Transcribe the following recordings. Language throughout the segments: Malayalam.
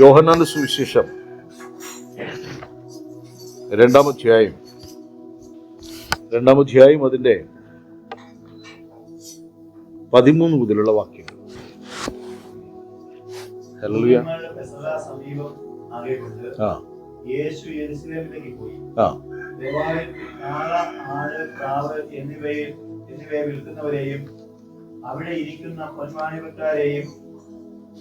യോഹന്നാന്റെ സുവിശേഷം 2-ാം അധ്യായം അതിന്റെ 13 മുതലുള്ള വാക്യങ്ങൾ. ഹല്ലേലൂയ. യേശു യെരൂശലേമിലേക്ക് പോയി. ദേവാലയത്തിൽ കാള, ആട്, പ്രാവ് എന്നിവയെ വിൽക്കുന്നവരെയും അവിടെ ഇരിക്കുന്ന പൊൻവാണിഭക്കാരെയും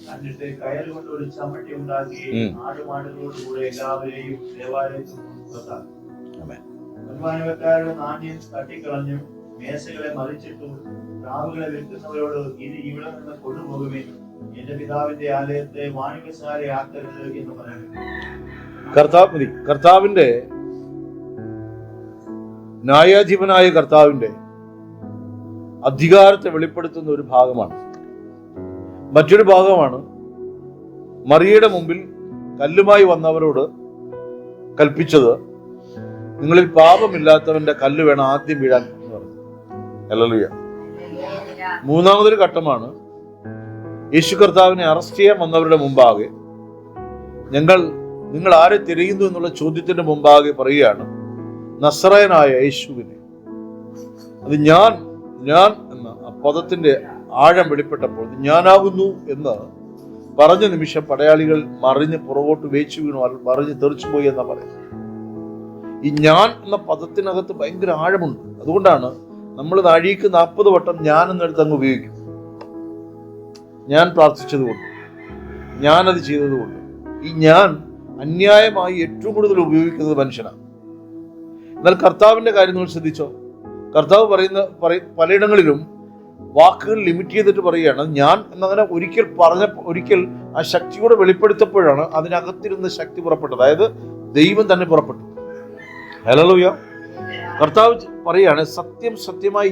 കണ്ടിട്ട് കയർ കൊണ്ട് ഒരു ചമ്മട്ടി ഉണ്ടാക്കി ആടുമാടുകളോടുകൂടെ എല്ലാവരെയും ദേവാലയത്തിൽ പുറത്താക്കി. പൊൻവാണിഭക്കാരുടെ നാണ്യം തട്ടിക്കളഞ്ഞു, മേശകളെ മറിച്ചിട്ടു. പ്രാവുകളെ വിൽക്കുന്നവരോട് ഇനി ഇവിടെ നിന്ന് കൊണ്ടുപോകുമേ, എന്റെ പിതാവിന്റെ ആലയത്തെ വാണിഭശാലയാക്കരുത് എന്ന് പറഞ്ഞു. കർത്താവിന്റെ ന്യായാധിപനായ കർത്താവിന്റെ അധികാരത്തെ വെളിപ്പെടുത്തുന്ന ഒരു ഭാഗമാണ്. മറ്റൊരു ഭാഗമാണ് മറിയയുടെ മുമ്പിൽ കല്ലുമായി വന്നവരോട് കൽപ്പിച്ചത്, നിങ്ങളിൽ പാപമില്ലാത്തവന്റെ കല്ല് വേണം ആദ്യം വീഴാൻ എന്ന് പറഞ്ഞു. ഹല്ലേലൂയ. മൂന്നാമതൊരു ഘട്ടമാണ് യേശു കർത്താവിനെ അറസ്റ്റ് ചെയ്യാൻ വന്നവരുടെ മുമ്പാകെ നിങ്ങൾ ആരെ തിരയുന്നു എന്നുള്ള ചോദ്യത്തിന്റെ മുമ്പാകെ പറയുകയാണ്, നസറയനായ യേശുവിനെ. അത് ഞാൻ എന്ന ആ പദത്തിന്റെ ആഴം വെളിപ്പെട്ടപ്പോൾ ഞാനാകുന്നു എന്ന് പറഞ്ഞ നിമിഷം പടയാളികൾ മറിഞ്ഞ് പുറകോട്ട് വേച്ചു വീണു, മറിഞ്ഞ് തെറിച്ചുപോയി എന്നാ പറയുന്നത്. ഈ ഞാൻ എന്ന പദത്തിനകത്ത് ഭയങ്കര ആഴമുണ്ട്. അതുകൊണ്ടാണ് നമ്മൾ നാഴിക്ക് 40 വട്ടം ഞാൻ എന്നെടുത്ത് അങ്ങ് ഉപയോഗിക്കും. ഞാൻ പ്രാർത്ഥിച്ചതുകൊണ്ട്, ഞാനത് ചെയ്തതുകൊണ്ട്. ഈ ഞാൻ അന്യായമായി ഏറ്റവും കൂടുതൽ ഉപയോഗിക്കുന്നത് മനുഷ്യനാണ്. എന്നാൽ കർത്താവിന്റെ കാര്യം നിങ്ങൾ ശ്രദ്ധിച്ചോ? കർത്താവ് പലയിടങ്ങളിലും വാക്കുകൾ ലിമിറ്റ് ചെയ്തിട്ട് പറയുകയാണ് ഞാൻ എന്നങ്ങനെ ഒരിക്കൽ ആ ശക്തിയോടെ വെളിപ്പെടുത്തപ്പോഴാണ് അതിനകത്തിരുന്ന ശക്തി പുറപ്പെട്ടത്. അതായത് ദൈവം തന്നെ പുറപ്പെട്ടു. ഹല്ലേലൂയ. കർത്താവ് പറയാണ്, സത്യം സത്യമായി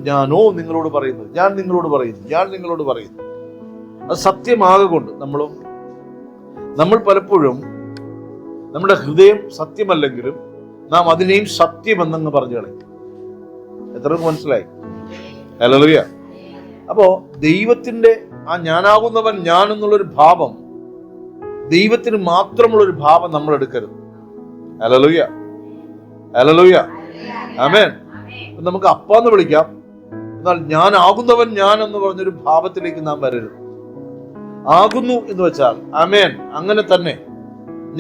ഞാനോ നിങ്ങളോട് പറയുന്നത്, ഞാൻ നിങ്ങളോട് പറയുന്നു. അത് സത്യമാകൊണ്ട് നമ്മൾ പലപ്പോഴും നമ്മുടെ ഹൃദയം സത്യമല്ലെങ്കിലും നാം അതിനെയും സത്യമെന്നങ്ങ് പറഞ്ഞു കളയും. എത്രയൊക്കെ മനസ്സിലായി? ഹല്ലേലൂയ. അപ്പോ ദൈവത്തിന്റെ ആ ഞാനാകുന്നവൻ ഞാൻ എന്നുള്ളൊരു ഭാവം, ദൈവത്തിന് മാത്രമുള്ളൊരു ഭാവം നമ്മൾ എടുക്കരുത്. ഹല്ലേലൂയ, ഹല്ലേലൂയ, ആമേൻ. നമുക്ക് അപ്പാന്ന് വിളിക്കാം, എന്നാൽ ഞാനാകുന്നവൻ ഞാൻ എന്ന് പറഞ്ഞൊരു ഭാവത്തിലേക്ക് നാം വരരുത്. ആകുന്നു എന്ന് വെച്ചാൽ ആമേൻ, അങ്ങനെ തന്നെ,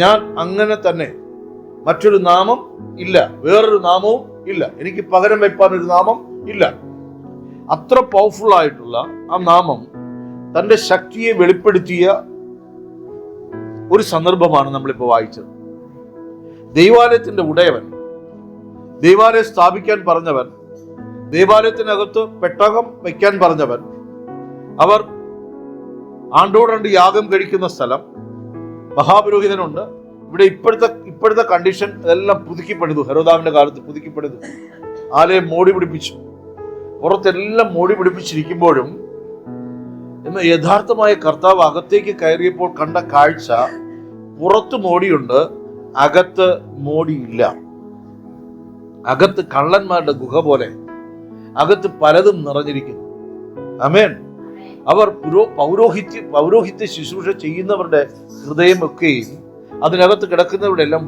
ഞാൻ അങ്ങനെ തന്നെ, മറ്റൊരു നാമം ഇല്ല, വേറൊരു നാമവും ഇല്ല, എനിക്ക് പകരം വെപ്പാൻ ഒരു നാമം ഇല്ല. അത്ര പവർഫുൾ ആയിട്ടുള്ള ആ നാമം തന്റെ ശക്തിയെ വെളിപ്പെടുത്തിയ ഒരു സന്ദർഭമാണ് നമ്മളിപ്പോൾ വായിച്ചത്. ദൈവാലയത്തിന്റെ ഉടയവൻ, ദൈവാലയം സ്ഥാപിക്കാൻ പറഞ്ഞവൻ, ദൈവാലയത്തിനകത്ത് പെട്ടകം വയ്ക്കാൻ പറഞ്ഞവൻ, അവർ ആണ്ടോടണ്ട് യാഗം കഴിക്കുന്ന സ്ഥലം, മഹാപുരോഹിതനുണ്ട്. ഇവിടെ ഇപ്പോഴത്തെ കണ്ടീഷൻ ഇതെല്ലാം പുതുക്കിപ്പണിതു. ഹെരോദാവിന്റെ കാലത്ത് പുതുക്കിപ്പണിതു. ആലയം മോടി പിടിപ്പിച്ചു. പുറത്തെല്ലാം മോടി പിടിപ്പിച്ചിരിക്കുമ്പോഴും എന്ന് യഥാർത്ഥമായ കർത്താവ് അകത്തേക്ക് കയറിയപ്പോൾ കണ്ട കാഴ്ച, പുറത്ത് മോടിയുണ്ട്, അകത്ത് മോടിയില്ല. അകത്ത് കള്ളന്മാരുടെ ഗുഹ പോലെ അകത്ത് പലതും നിറഞ്ഞിരിക്കുന്നു. ആമേൻ. അവർ പൗരോഹിത്യ ശുശ്രൂഷ ചെയ്യുന്നവരുടെ ഹൃദയമൊക്കെയും അതിനകത്ത് കിടക്കുന്നവരുടെ എല്ലാം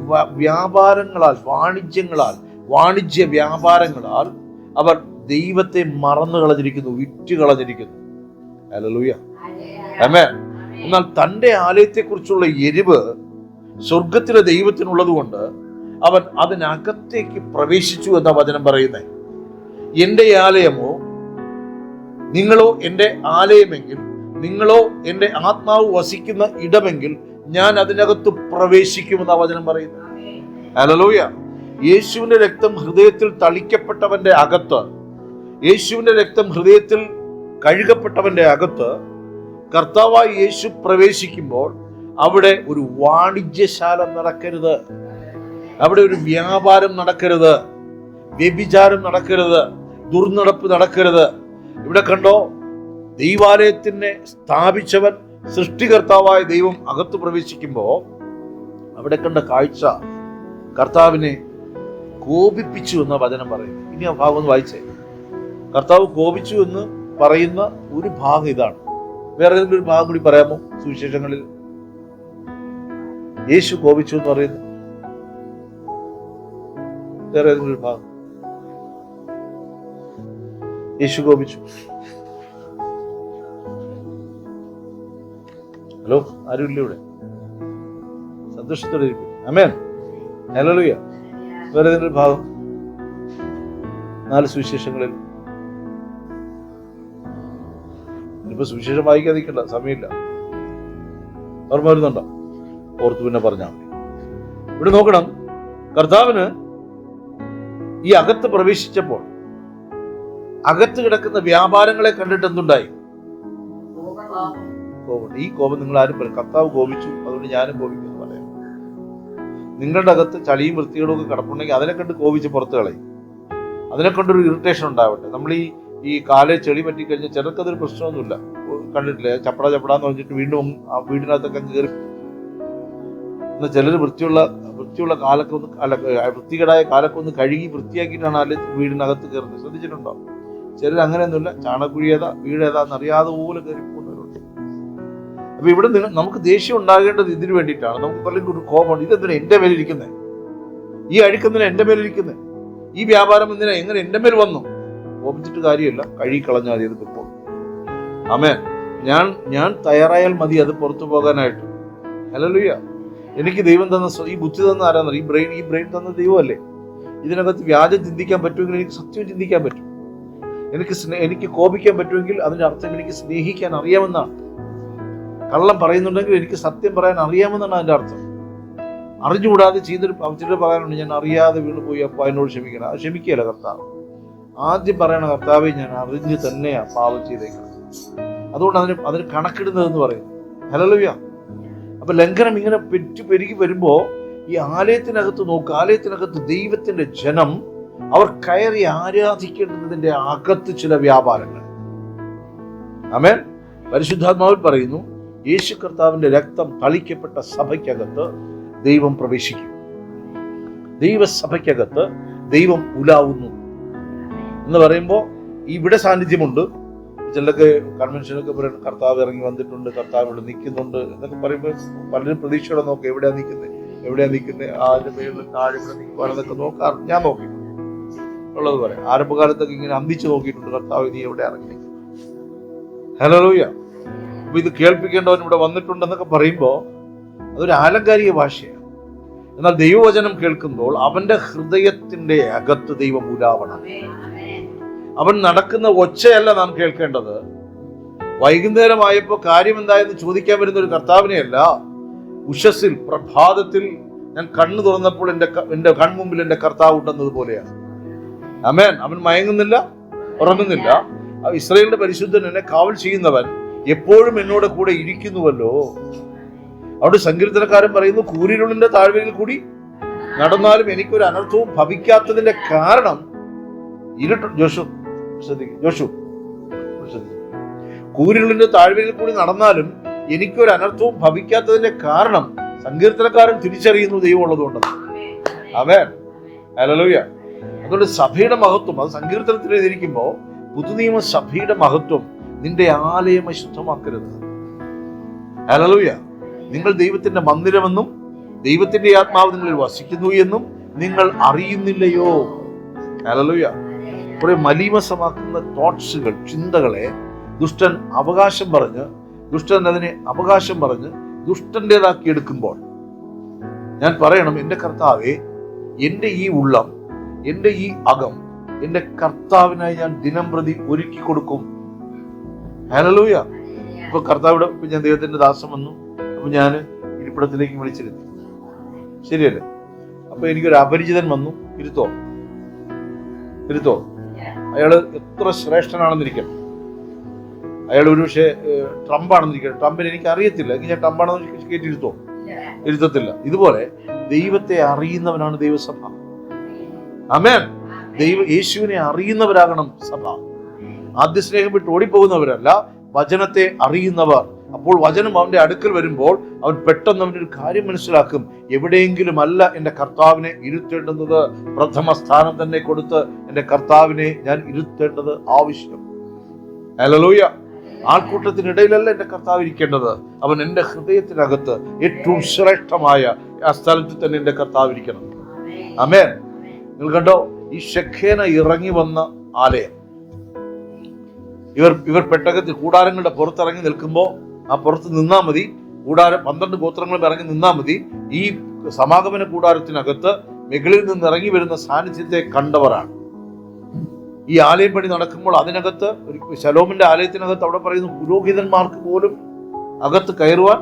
വാണിജ്യ വ്യാപാരങ്ങളാൽ അവർ ദൈവത്തെ മറന്നു കളഞ്ഞിരിക്കുന്നു, വിറ്റ് കളഞ്ഞിരിക്കുന്നു. ഹല്ലേലൂയ, ആമേൻ. എന്നാൽ തന്റെ ആലയത്തെക്കുറിച്ചുള്ള എരിവ് സ്വർഗത്തിലെ ദൈവത്തിനുള്ളത് കൊണ്ട് അവൻ അതിനകത്തേക്ക് പ്രവേശിച്ചു എന്ന വചനം പറയുന്നത്. എന്റെ ആലയമോ, നിങ്ങളോ എന്റെ ആലയമെങ്കിൽ, നിങ്ങളോ എന്റെ ആത്മാവ് വസിക്കുന്ന ഇടമെങ്കിൽ ഞാൻ അതിനകത്ത് പ്രവേശിക്കുമെന്ന വചനം പറയുന്നു. ഹല്ലേലൂയ. യേശുവിന്റെ രക്തം ഹൃദയത്തിൽ തളിക്കപ്പെട്ടവന്റെ അകത്ത്, യേശുവിന്റെ രക്തം ഹൃദയത്തിൽ കഴുകപ്പെട്ടവന്റെ അകത്ത് കർത്താവായി യേശു പ്രവേശിക്കുമ്പോൾ അവിടെ ഒരു വാണിജ്യശാല നടക്കരുത്, അവിടെ ഒരു വ്യാപാരം നടക്കരുത്, വ്യഭിചാരം നടക്കരുത്, ദുർനടപ്പ് നടക്കരുത്. ഇവിടെ കണ്ടോ, ദൈവാലയത്തിനെ സ്ഥാപിച്ചവൻ, സൃഷ്ടികർത്താവായ ദൈവം അകത്ത് പ്രവേശിക്കുമ്പോൾ അവിടെ കണ്ട കാഴ്ച കർത്താവിനെ കോപിപ്പിച്ചു എന്ന വചനം പറയുന്നു. ഇനി ആ ഭാഗം ഒന്ന് വായിച്ചേ. കർത്താവ് കോപിച്ചു എന്ന് പറയുന്ന ഒരു ഭാഗം ഇതാണ്. വേറെ ഏതെങ്കിലും ഒരു ഭാഗം കൂടി പറയാമോ സുവിശേഷങ്ങളിൽ? യേശു കോപിച്ചു എന്ന് പറയുന്നു? വേറെ ഏതെങ്കിലും ഒരു ഭാഗം? യേശു കോപിച്ചു? ഹലോ, ആരുമില്ല ഇവിടെ? സന്തോഷത്തോടെ ഇരിക്കും. ആമേൻ, ഹല്ലേലൂയ. വേറെ ഏതെങ്കിലും ഒരു ഭാഗം? 4 സുവിശേഷങ്ങളിൽ. ഇപ്പൊ സുവിശേഷം വായിക്കാതിരിക്കണ്ട, സമയമില്ല. ഓർമ്മ വരുന്നുണ്ടോ? ഓർത്ത് പിന്നെ പറഞ്ഞാൽ മതി. ഇവിടെ നോക്കണം, കർത്താവിന് ഈ അകത്ത് പ്രവേശിച്ചപ്പോൾ അകത്ത് കിടക്കുന്ന വ്യാപാരങ്ങളെ കണ്ടിട്ട് എന്തുണ്ടായി? കോപം. ഈ കോപം നിങ്ങൾ ആരും പറയും കർത്താവ് കോപിച്ചു അതുകൊണ്ട് ഞാനും കോപിക്കുന്നു പറയാം. നിങ്ങളുടെ അകത്ത് ചളിയും വൃത്തികളും ഒക്കെ കിടപ്പുണ്ടെങ്കിൽ അതിനെ കണ്ട് കോപിച്ച് പുറത്ത് കളയും. അതിനെ കൊണ്ടൊരു ഇറിറ്റേഷൻ ഉണ്ടാവട്ടെ. നമ്മൾ ഈ കാലെ ചെളി പറ്റിക്കഴിഞ്ഞാൽ ചിലർക്ക് അതൊരു പ്രശ്നമൊന്നുമില്ല. കണ്ടിട്ടില്ലേ, ചപ്പടാന്ന് പറഞ്ഞിട്ട് വീണ്ടും ആ വീടിനകത്തൊക്കെ കയറി. എന്നാൽ ചിലർ വൃത്തിയുള്ള കാലൊക്കെ ഒന്ന് വൃത്തികേടായ കാലൊക്കെ ഒന്ന് കഴുകി വൃത്തിയാക്കിയിട്ടാണ് അല്ലെ വീടിനകത്ത് കയറുന്നത്. ശ്രദ്ധിച്ചിട്ടുണ്ടോ? ചിലർ അങ്ങനെയൊന്നുമില്ല, ചാണകുഴി ഏതാ വീട് ഏതാന്ന് അറിയാതെ പോലെ കയറി പോകുന്നവരുണ്ട്. അപ്പൊ ഇവിടെ നമുക്ക് ദേഷ്യം ഉണ്ടാകേണ്ടത് ഇതിനു വേണ്ടിയിട്ടാണ്. നമുക്ക് പലർക്കും ഒരു കോപമുണ്ട്. ഇതെന്തിനാ എന്റെ മേലിരിക്കുന്നത്? ഈ അഴുക്കെന്തിനാ എന്റെ മേലിരിക്കുന്നത്? ഈ വ്യാപാരം എന്തിനാ എങ്ങനെ എന്റെ മേൽ വന്നു? കോപിച്ചിട്ട് കാര്യമില്ല, കഴുകി കളഞ്ഞാൽ മതി. അത് ഇപ്പോൾ ആമേൻ. ഞാൻ തയ്യാറായാൽ മതി അത് പുറത്തു പോകാനായിട്ട്. ഹല്ലേലൂയ. എനിക്ക് ദൈവം തന്ന ഈ ബുദ്ധി തന്ന ആരാന്ന്? ഈ ബ്രെയിൻ തന്ന ദൈവമല്ലേ? ഇതിനകത്ത് വ്യാജം ചിന്തിക്കാൻ പറ്റുമെങ്കിൽ എനിക്ക് സത്യം ചിന്തിക്കാൻ പറ്റും. എനിക്ക് കോപിക്കാൻ പറ്റുമെങ്കിൽ അതിന്റെ അർത്ഥം എനിക്ക് സ്നേഹിക്കാൻ അറിയാമെന്നാണ്. കള്ളം പറയുന്നുണ്ടെങ്കിൽ എനിക്ക് സത്യം പറയാൻ അറിയാമെന്നാണ് അതിന്റെ അർത്ഥം. അറിഞ്ഞുകൂടാതെ ചിലർ പറയാനുണ്ട്, ഞാൻ അറിയാതെ വീണ് പോയി, അപ്പൊ അതിനോട് ക്ഷമിക്കണം. അത് ക്ഷമിക്കുകയല്ല കർത്താവ്. ആദ്യം പറയണ, കർത്താവെ ഞാൻ അറിഞ്ഞ് തന്നെയാ പാപം ചെയ്തേക്കുന്നത്. അതുകൊണ്ട് അതിന് കണക്കിടുന്നതെന്ന് പറയുന്നു. ഹല്ലേലൂയ. അപ്പൊ ലംഘനം ഇങ്ങനെ പെരുകി വരുമ്പോ ഈ ആലയത്തിനകത്ത് നോക്കുക, ആലയത്തിനകത്ത് ദൈവത്തിന്റെ ജനം അവർ കയറി ആരാധിക്കേണ്ടതിന്റെ അകത്ത് ചില വ്യാപാരങ്ങൾ. ആമേൻ. പരിശുദ്ധാത്മാവിൽ പറയുന്നു, യേശു കർത്താവിന്റെ രക്തം തളിക്കപ്പെട്ട സഭയ്ക്കകത്ത് ദൈവം പ്രവേശിക്കും. ദൈവസഭയ്ക്കകത്ത് ദൈവം ഉലാവുന്നു എന്ന് പറയുമ്പോൾ ഇവിടെ സാന്നിധ്യമുണ്ട്. ചിലർക്ക് കൺവെൻഷനൊക്കെ പറയുന്നത് കർത്താവ് ഇറങ്ങി വന്നിട്ടുണ്ട്, കർത്താവ് ഇവിടെ നിൽക്കുന്നുണ്ട് എന്നൊക്കെ പറയുമ്പോൾ പലരും പ്രതീക്ഷയോടെ നോക്കുക, എവിടെയാ നിൽക്കുന്നത്, അതിന്റെ പേരിൽ താഴെ ഇവിടെ നിൽക്കുവാണെന്നൊക്കെ നോക്കാറ്. ഞാൻ നോക്കിയിട്ടുണ്ട് ഉള്ളത് പറയാം. ആരംഭകാലത്തൊക്കെ ഇങ്ങനെ അന്തിച്ചു നോക്കിയിട്ടുണ്ട്, കർത്താവ് നീ എവിടെ ഇറങ്ങി നിൽക്കും. ഹല്ലേലൂയ. അപ്പൊ ഇത് കേൾപ്പിക്കേണ്ടവൻ ഇവിടെ വന്നിട്ടുണ്ടെന്നൊക്കെ പറയുമ്പോൾ അതൊരു ആലങ്കാരിക ഭാഷയാണ്. എന്നാൽ ദൈവവചനം കേൾക്കുമ്പോൾ അവന്റെ ഹൃദയത്തിന്റെ അകത്ത് ദൈവം ഉലാവണം. അവൻ നടക്കുന്ന ഒച്ചയല്ല നാം കേൾക്കേണ്ടത്. വൈകുന്നേരമായപ്പോ കാര്യം എന്തായെന്ന് ചോദിക്കാൻ വരുന്ന ഒരു കർത്താവിനെയല്ല, ഉഷസ്സിൽ പ്രഭാതത്തിൽ ഞാൻ കണ്ണു തുറന്നപ്പോൾ എന്റെ കൺമുമ്പിൽ എന്റെ കർത്താവ് ഉണ്ടെന്നതുപോലെയാണ്. ആമേൻ. അവൻ മയങ്ങുന്നില്ല, ഉറങ്ങുന്നില്ല. ഇസ്രായേലിന്റെ പരിശുദ്ധൻ, എന്നെ കാവൽ ചെയ്യുന്നവൻ എപ്പോഴും എന്നോട് കൂടെ ഇരിക്കുന്നുവല്ലോ. അവിടെ സങ്കീർത്തനക്കാരൻ പറയുന്നു, കൂരിരുളിന്റെ താഴ്വരയിൽ കൂടി നടന്നാലും എനിക്കൊരു അനർത്ഥവും ഭവിക്കാത്തതിന്റെ കാരണം കൂരിരുളിന്റെ താഴ്വരയിൽ കൂടി നടന്നാലും എനിക്കൊരു അനർത്ഥവും ഭവിക്കാത്തതിന്റെ കാരണം സങ്കീർത്തനക്കാരൻ തിരിച്ചറിയുന്നു ദൈവം ഉള്ളതുകൊണ്ട്. ആമേൻ. ഹല്ലേലൂയ. അതുകൊണ്ട് സഭയുടെ മഹത്വം, അത് സങ്കീർത്തനത്തിൽ എഴുതിയിരിക്കുമ്പോ പുതുനിയമ സഭയുടെ മഹത്വം, നിന്റെ ആലയം അശുദ്ധമാക്കരുത്. ഹല്ലേലൂയ. നിങ്ങൾ ദൈവത്തിന്റെ മന്ദിരമെന്നും ദൈവത്തിന്റെ ആത്മാവ് നിങ്ങളിൽ വസിക്കുന്നു എന്നും നിങ്ങൾ അറിയുന്നില്ലയോ? ഹല്ലേലൂയ. കുറെ മലീമസമാക്കുന്ന തോട്ട്സുകൾ, ചിന്തകളെ ദുഷ്ടൻ അതിനെ അവകാശം പറഞ്ഞ് ദുഷ്ടന്റേതാക്കി എടുക്കുമ്പോൾ ഞാൻ പറയണം, എന്റെ കർത്താവേ, എന്റെ ഈ ഉള്ളം, എന്റെ ഈ അകം എന്റെ കർത്താവിനായി ഞാൻ ദിനംപ്രതി ഒരുക്കി കൊടുക്കും. ഹല്ലേലൂയ. ഇപ്പൊ കർത്താവിടെ ഞാൻ ദൈവത്തിന്റെ ദാസം വന്നു, അപ്പൊ ഞാൻ ഇരിപ്പിടത്തിലേക്ക് വിളിച്ചിരുന്നു, ശരിയല്ലേ? അപ്പൊ എനിക്കൊരു അപരിചിതൻ വന്നു, ഇരുത്തോ? അയാള് എത്ര ശ്രേഷ്ഠനാണെന്നിരിക്കണം, അയാൾ ഒരു പക്ഷേ ട്രംപാണെന്നിരിക്കണം, ട്രംപിന് എനിക്ക് അറിയത്തില്ല, എങ്കിൽ ഞാൻ ട്രംപാണെന്ന് കേട്ടിരുത്തോ? ഇരുത്തത്തില്ല. ഇതുപോലെ ദൈവത്തെ അറിയുന്നവനാണ് ദൈവസഭ. ആമേൻ. യേശുവിനെ അറിയുന്നവരാകണം സഭ. ആദ്യ സ്നേഹം വിട്ട് ഓടിപ്പോകുന്നവരല്ല, വചനത്തെ അറിയുന്നവർ. അപ്പോൾ വചനം അവന്റെ അടുക്കൽ വരുമ്പോൾ അവൻ പെട്ടെന്ന് അവൻ്റെ ഒരു കാര്യം മനസ്സിലാക്കും, എവിടെയെങ്കിലും അല്ല എൻ്റെ കർത്താവിനെ ഇരുത്തേണ്ടുന്നത്, പ്രഥമ സ്ഥാനം തന്നെ കൊടുത്ത് എൻ്റെ കർത്താവിനെ ഞാൻ ഇരുത്തേണ്ടത് ആവശ്യം. ഹല്ലേലൂയ. ആൾക്കൂട്ടത്തിനിടയിലല്ല എൻ്റെ കർത്താവ് ഇരിക്കേണ്ടത്. അവൻ എൻ്റെ ഹൃദയത്തിനകത്ത് ഏറ്റവും ശ്രേഷ്ഠമായ ആ സ്ഥലത്ത് തന്നെ എൻ്റെ കർത്താവ് ഇരിക്കണം. ആമേൻ. നിങ്ങൾ കണ്ടോ, ഈ ശെഖേന ഇറങ്ങി വന്ന ആലയം, ഇവർ പെട്ടകത്തിൽ കൂടാരങ്ങളുടെ പുറത്തിറങ്ങി നിൽക്കുമ്പോൾ ആ പുറത്ത് നിന്നാ മതി. കൂടാരം 12 ഗോത്രങ്ങളും ഇറങ്ങി നിന്നാ മതി. ഈ സമാഗമന കൂടാരത്തിനകത്ത് മുകളിൽ നിന്ന് ഇറങ്ങി വരുന്ന സാന്നിധ്യത്തെ കണ്ടവരാണ്. ഈ ആലയം പണി നടക്കുമ്പോൾ അതിനകത്ത് ഒരു ശലോമിന്റെ ആലയത്തിനകത്ത് അവിടെ പറയുന്നു, പുരോഹിതന്മാർക്ക് പോലും അകത്ത് കയറുവാൻ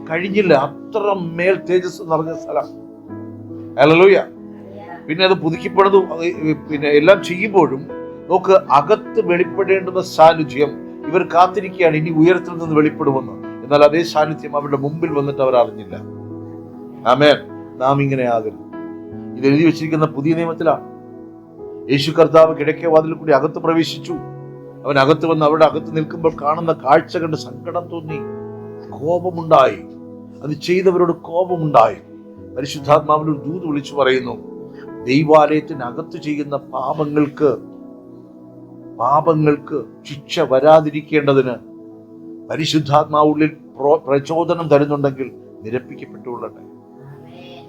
കഴിഞ്ഞില്ല. അത്ര മേൽ തേജസ് നിറഞ്ഞ സ്ഥലം. ഹല്ലേലൂയ. പിന്നെ അത് പുതുക്കിപ്പെടുന്നു. പിന്നെ എല്ലാം ചെയ്യുമ്പോഴും നോക്ക്, അകത്ത് വെളിപ്പെടേണ്ടുന്ന സാന്നിധ്യം ഇവർ കാത്തിരിക്കുകയാണ്, ഇനി ഉയരത്തിൽ നിന്ന് വെളിപ്പെടുമെന്ന്. എന്നാൽ അതേ സാന്നിധ്യം അവരുടെ മുമ്പിൽ വന്നിട്ട് അവർ അറിഞ്ഞില്ല. ആമേൻ. നാം ഇങ്ങനെ ആകരുത്. ഇത് എഴുതി വെച്ചിരിക്കുന്ന പുതിയ നിയമത്തിലാണ്. യേശു കർത്താവ് കിഴക്കേ വാതിലിൽ കൂടി അകത്ത് പ്രവേശിച്ചു. അവൻ അകത്ത് വന്ന് അവിടെ അകത്ത് നിൽക്കുമ്പോൾ കാണുന്ന കാഴ്ച കണ്ട് സങ്കടം തോന്നി, കോപമുണ്ടായി. അത് ചെയ്തവരോട് കോപമുണ്ടായി. പരിശുദ്ധാത്മാവിനൊരു ദൂത് വിളിച്ചു പറയുന്നു, ദൈവാലയത്തിനകത്ത് ചെയ്യുന്ന പാപങ്ങൾക്ക് ശിക്ഷ വരാതിരിക്കേണ്ടതിന് പരിശുദ്ധാത്മാവുള്ളിൽ പ്രചോദനം തരുന്നുണ്ടെങ്കിൽ നിരപ്പിക്കപ്പെട്ടുകൊള്ളട്ടെ.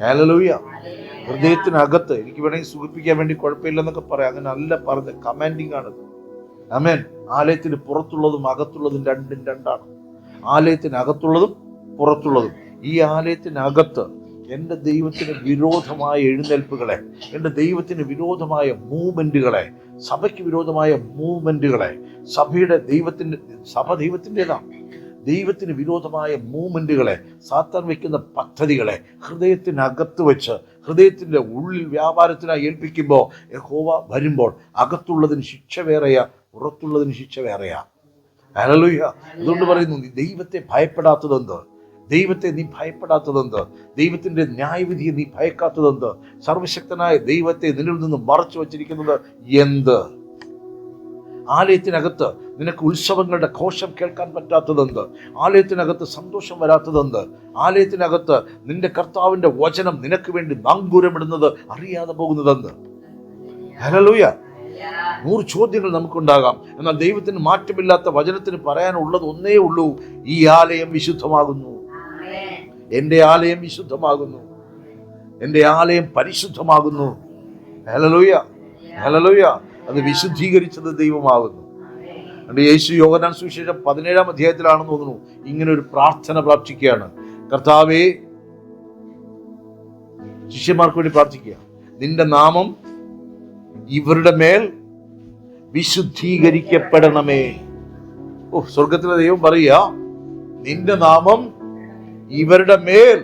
ഹല്ലേലൂയ. ഹൃദയത്തിനകത്ത് എനിക്ക് വേണമെങ്കിൽ സുഖിപ്പിക്കാൻ വേണ്ടി കുഴപ്പമില്ലെന്നൊക്കെ പറയാം. അങ്ങനെ അല്ല പറഞ്ഞ കമാൻഡിങ് ആണത്. ആമേൻ. ആലയത്തിന് പുറത്തുള്ളതും അകത്തുള്ളതും രണ്ടും രണ്ടാണ്. ആലയത്തിനകത്തുള്ളതും പുറത്തുള്ളതും. ഈ ആലയത്തിനകത്ത് എൻ്റെ ദൈവത്തിന് വിരോധമായ എഴുന്നേൽപ്പുകളെ, എൻ്റെ ദൈവത്തിന് വിരോധമായ മൂവ്മെന്റുകളെ, സഭയ്ക്ക് വിരോധമായ മൂവ്മെന്റുകളെ, സഭ ദൈവത്തിൻ്റെതാണ്. ദൈവത്തിന് വിരോധമായ മൂവ്മെന്റുകളെ, സാത്താൻ വയ്ക്കുന്ന പദ്ധതികളെ ഹൃദയത്തിനകത്ത് വെച്ച് ഹൃദയത്തിൻ്റെ ഉള്ളിൽ വ്യാപാരത്തിനായി ഏൽപ്പിക്കുമ്പോൾ യഹോവ വരുമ്പോൾ അകത്തുള്ളതിന് ശിക്ഷ വേറെയാ, പുറത്തുള്ളതിന് ശിക്ഷ വേറെയാ. ഹല്ലേലൂയ. അതുകൊണ്ട് പറയുന്നു, നീ ദൈവത്തെ ഭയപ്പെടാത്തതെന്ത്? ദൈവത്തെ നീ ഭയപ്പെടാത്തതെന്ത്? ദൈവത്തിൻ്റെ ന്യായവിധിയെ നീ ഭയക്കാത്തതെന്ത്? സർവശക്തനായ ദൈവത്തെ നിന്നിൽ നിന്ന് മറച്ചു വച്ചിരിക്കുന്നത് എന്ത്? ആലയത്തിനകത്ത് നിനക്ക് ഉത്സവങ്ങളുടെ ഘോഷം കേൾക്കാൻ പറ്റാത്തതെന്ത്? ആലയത്തിനകത്ത് സന്തോഷം വരാത്തതെന്ത്? ആലയത്തിനകത്ത് നിന്റെ കർത്താവിൻ്റെ വചനം നിനക്ക് വേണ്ടി നങ്കൂരമിടുന്നത് അറിയാതെ പോകുന്നതെന്ത്? ഹല്ലേലൂയ. 100 ചോദ്യങ്ങൾ നമുക്കുണ്ടാകാം. എന്നാൽ ദൈവത്തിന് മാറ്റമില്ലാത്ത വചനത്തിന് പറയാനുള്ളത് ഒന്നേ ഉള്ളൂ, ഈ ആലയം വിശുദ്ധമാകുന്നു. എൻ്റെ ആലയം വിശുദ്ധമാകുന്നു. എൻ്റെ ആലയം പരിശുദ്ധമാകുന്നു. ഹല്ലേലൂയ. ഹല്ലേലൂയ. അത് വിശുദ്ധീകരിച്ചത് ദൈവമാകുന്നു. അതുകൊണ്ട് യേശു യോഹന്നാൻ സുവിശേഷം 17-ാം അധ്യായത്തിലാണെന്ന് തോന്നുന്നു, ഇങ്ങനെ ഒരു പ്രാർത്ഥന പ്രാർത്ഥിക്കുകയാണ്. കർത്താവേ, ശിഷ്യന്മാർക്ക് വേണ്ടി പ്രാർത്ഥിക്കുക, നിന്റെ നാമം ഇവരുടെ മേൽ വിശുദ്ധീകരിക്കപ്പെടണമേ. സ്വർഗത്തിലെ ദൈവം പറയുക, നിന്റെ നാമം ഇവരുടെ മേൽ.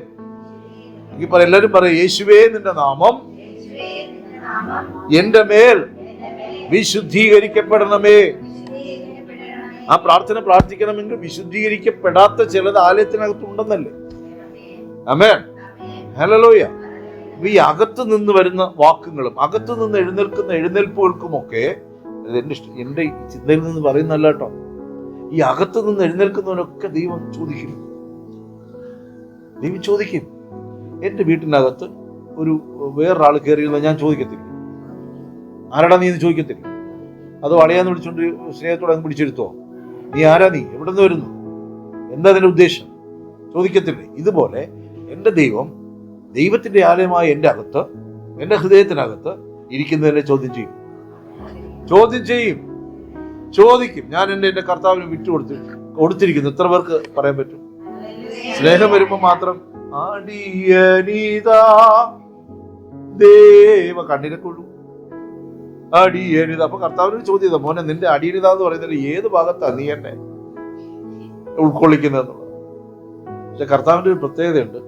എല്ലാവരും പറയും, യേശുവേ നിന്റെ നാമം എന്റെ മേൽ വിശുദ്ധീകരിക്കപ്പെടണമേ. ആ പ്രാർത്ഥന പ്രാർത്ഥിക്കണമെങ്കിൽ വിശുദ്ധീകരിക്കപ്പെടാത്ത ചിലത് ആലയത്തിനകത്തുണ്ടെന്നല്ലേ. ആമേൻ. ഹല്ലേലൂയ. ഈ അകത്ത് നിന്ന് വരുന്ന വാക്കുകളും അകത്ത് നിന്ന് എഴുന്നേൽക്കുന്ന എഴുന്നേൽപ്പുകൾക്കുമൊക്കെ എൻ്റെ ചിന്തയിൽ നിന്ന് പറയുന്നല്ല കേട്ടോ. ഈ അകത്ത് നിന്ന് എഴുന്നേൽക്കുന്നവനൊക്കെ ദൈവം ചോദിക്കും. എൻ്റെ വീട്ടിനകത്ത് വേറൊരാൾ കയറിയിരുന്ന ഞാൻ ചോദിക്കത്തില്ല, ആരാടാ നീ എന്ന് ചോദിക്കത്തില്ല. അതോ അളിയാന്ന് വിളിച്ചോണ്ട് സ്നേഹത്തോടെ അങ്ങ് പിടിച്ചെടുത്തോ, നീ ആരാ, നീ എവിടെ നിന്ന് വരുന്നു, എന്താ അതിൻ്റെ ഉദ്ദേശം, ചോദിക്കത്തില്ലേ? ഇതുപോലെ എൻ്റെ ദൈവത്തിൻ്റെ ആലയമായ എൻ്റെ അകത്ത്, എൻ്റെ ഹൃദയത്തിനകത്ത് ഇരിക്കുന്നതിനെ ചോദിക്കും. ഞാൻ എൻ്റെ കർത്താവിന് കൊടുത്തിരിക്കുന്നു. എത്ര പേർക്ക് പറയാൻ പറ്റും? സ്നേഹം വരുമ്പോ മാത്രം അടിയനിതാ ദേവ കണ്ണിനെ കൊള്ളു, അടിയനിത. അപ്പൊ കർത്താവിനോട് ചോദ്യം ചെയ്ത, മോനെ നിന്റെ അടിയനിത എന്ന് പറയുന്നത് ഏത് ഭാഗത്താ നീ എന്നെ ഉൾക്കൊള്ളിക്കുന്നതെന്നുള്ളത്. പക്ഷെ കർത്താവിൻ്റെ ഒരു പ്രത്യേകതയുണ്ട്,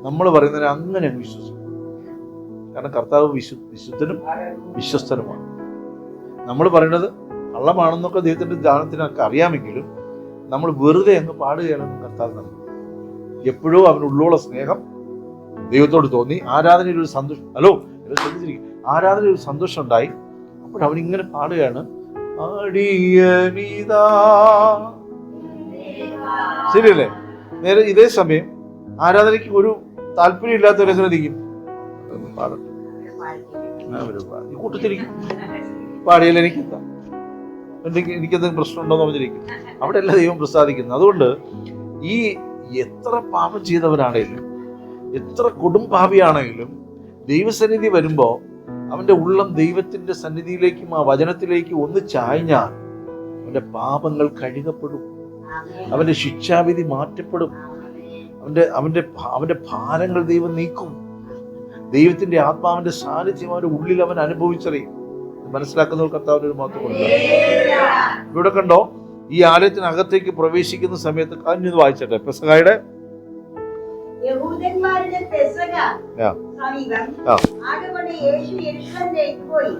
നമ്മൾ പറയുന്നതിന് അങ്ങനെ വിശ്വസിക്കും. കാരണം കർത്താവ് വിശുദ്ധനും വിശ്വസ്തനുമാണ്. നമ്മൾ പറയുന്നത് കള്ളമാണെന്നൊക്കെ ദൈവത്തിൻ്റെ ജ്ഞാനത്തിനൊക്കെ അറിയാമെങ്കിലും നമ്മൾ വെറുതെ അങ്ങ് പാടുകയാണെന്ന് കർത്താവ് നൽകും. എപ്പോഴോ അവനുള്ളുള്ള സ്നേഹം ദൈവത്തോട് തോന്നി, ആരാധനയിൽ ഒരു സന്തോഷം, ആരാധനയിൽ ഒരു സന്തോഷം ഉണ്ടായി. അപ്പോൾ അവനിങ്ങനെ പാടുകയാണ്, അടിയനിതാ. ശരിയല്ലേ? നേരെ ഇതേ സമയം ആരാധനയ്ക്ക് ഒരു താല്പര്യം ഇല്ലാത്തവരെ ശ്രദ്ധിക്കും, പാടട്ടെ, കൂട്ടത്തിരിക്കും, പാടിയാൽ എനിക്കെന്താ. എനിക്കെന്തെങ്കിലും പ്രശ്നമുണ്ടോ എന്ന് പറഞ്ഞിരിക്കും. അവിടെയല്ല ദൈവം പ്രസാദിക്കുന്നത്. അതുകൊണ്ട് ഈ എത്ര പാപം ചെയ്തവനാണെങ്കിലും എത്ര കൊടും പാപിയാണെങ്കിലും ദൈവസന്നിധി വരുമ്പോൾ അവൻ്റെ ഉള്ളം ദൈവത്തിൻ്റെ സന്നിധിയിലേക്കും ആ വചനത്തിലേക്കും ഒന്ന് ചായ്ഞ്ഞാൽ അവൻ്റെ പാപങ്ങൾ കഴുകപ്പെടും, അവൻ്റെ ശിക്ഷാവിധി മാറ്റപ്പെടും, അവൻ്റെ ഭാരങ്ങൾ ദൈവം നീക്കും. ദൈവത്തിൻ്റെ ആത്മാവിൻ്റെ സാന്നിധ്യം അവൻ്റെ ഉള്ളിൽ അവൻ അനുഭവിച്ചറിയും. മനസ്സിലാക്കുന്നവർ കർത്താവിൻ്റെ ഒരു മഹത്വം കൊടുക്കുക. ഇവിടെ കണ്ടോ, ഈ ആലയത്തിനകത്തേക്ക് പ്രവേശിക്കുന്ന സമയത്ത് കഴിഞ്ഞത് വായിച്ചട്ടെ. പെസഹയുടെ യഹൂദന്മാരുടെ പെസഹ സമീപം ആകൊണ്ട് യേശു യെരൂശലേമിലേക്ക് പോയി.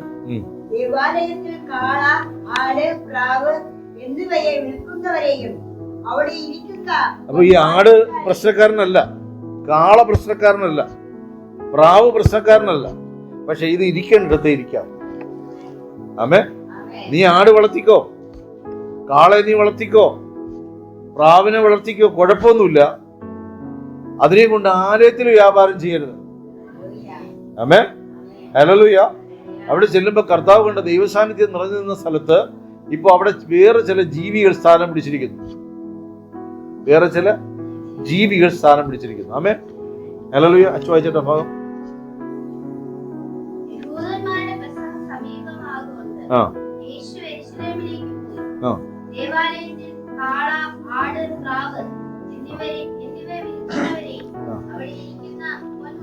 ദേവാലയത്തിൽ കാള, ആട്, പ്രാവ് എന്നിവയെ വിൽക്കുന്നവരെയും അവിടെ ഇരിക്കുന്ന. അപ്പൊ ഈ ആട് പ്രശ്നക്കാരനല്ല, കാള പ്രശ്നക്കാരനല്ല, പ്രാവ് പ്രശ്നക്കാരനല്ല. പക്ഷെ ഇത് ഇരിക്കേണ്ടിടത്ത് ഇരിക്കാം. ആമേ. നീ ആട് വളർത്തിക്കോ, കാളയെ നീ വളർത്തിക്കോ, പ്രാവിനെ വളർത്തിക്കോ, കുഴപ്പമൊന്നുമില്ല. അതിനെ കൊണ്ട് ആലയത്തിൽ വ്യാപാരം ചെയ്യരുത്. ആമേ. ഹല്ലേലൂയ. അവിടെ ചെല്ലുമ്പോൾ കർത്താവ് കണ്ട ദൈവസാന്നിധ്യം നിറഞ്ഞു നിന്ന സ്ഥലത്ത് ഇപ്പൊ അവിടെ വേറെ ചില ജീവികൾ സ്ഥാനം പിടിച്ചിരിക്കുന്നു. വേറെ ചില ജീവികൾ സ്ഥാനം പിടിച്ചിരിക്കുന്നു. ആമേ. ഹല്ലേലൂയ. അച്ചു വായിച്ചേട്ടാ ഭാഗം.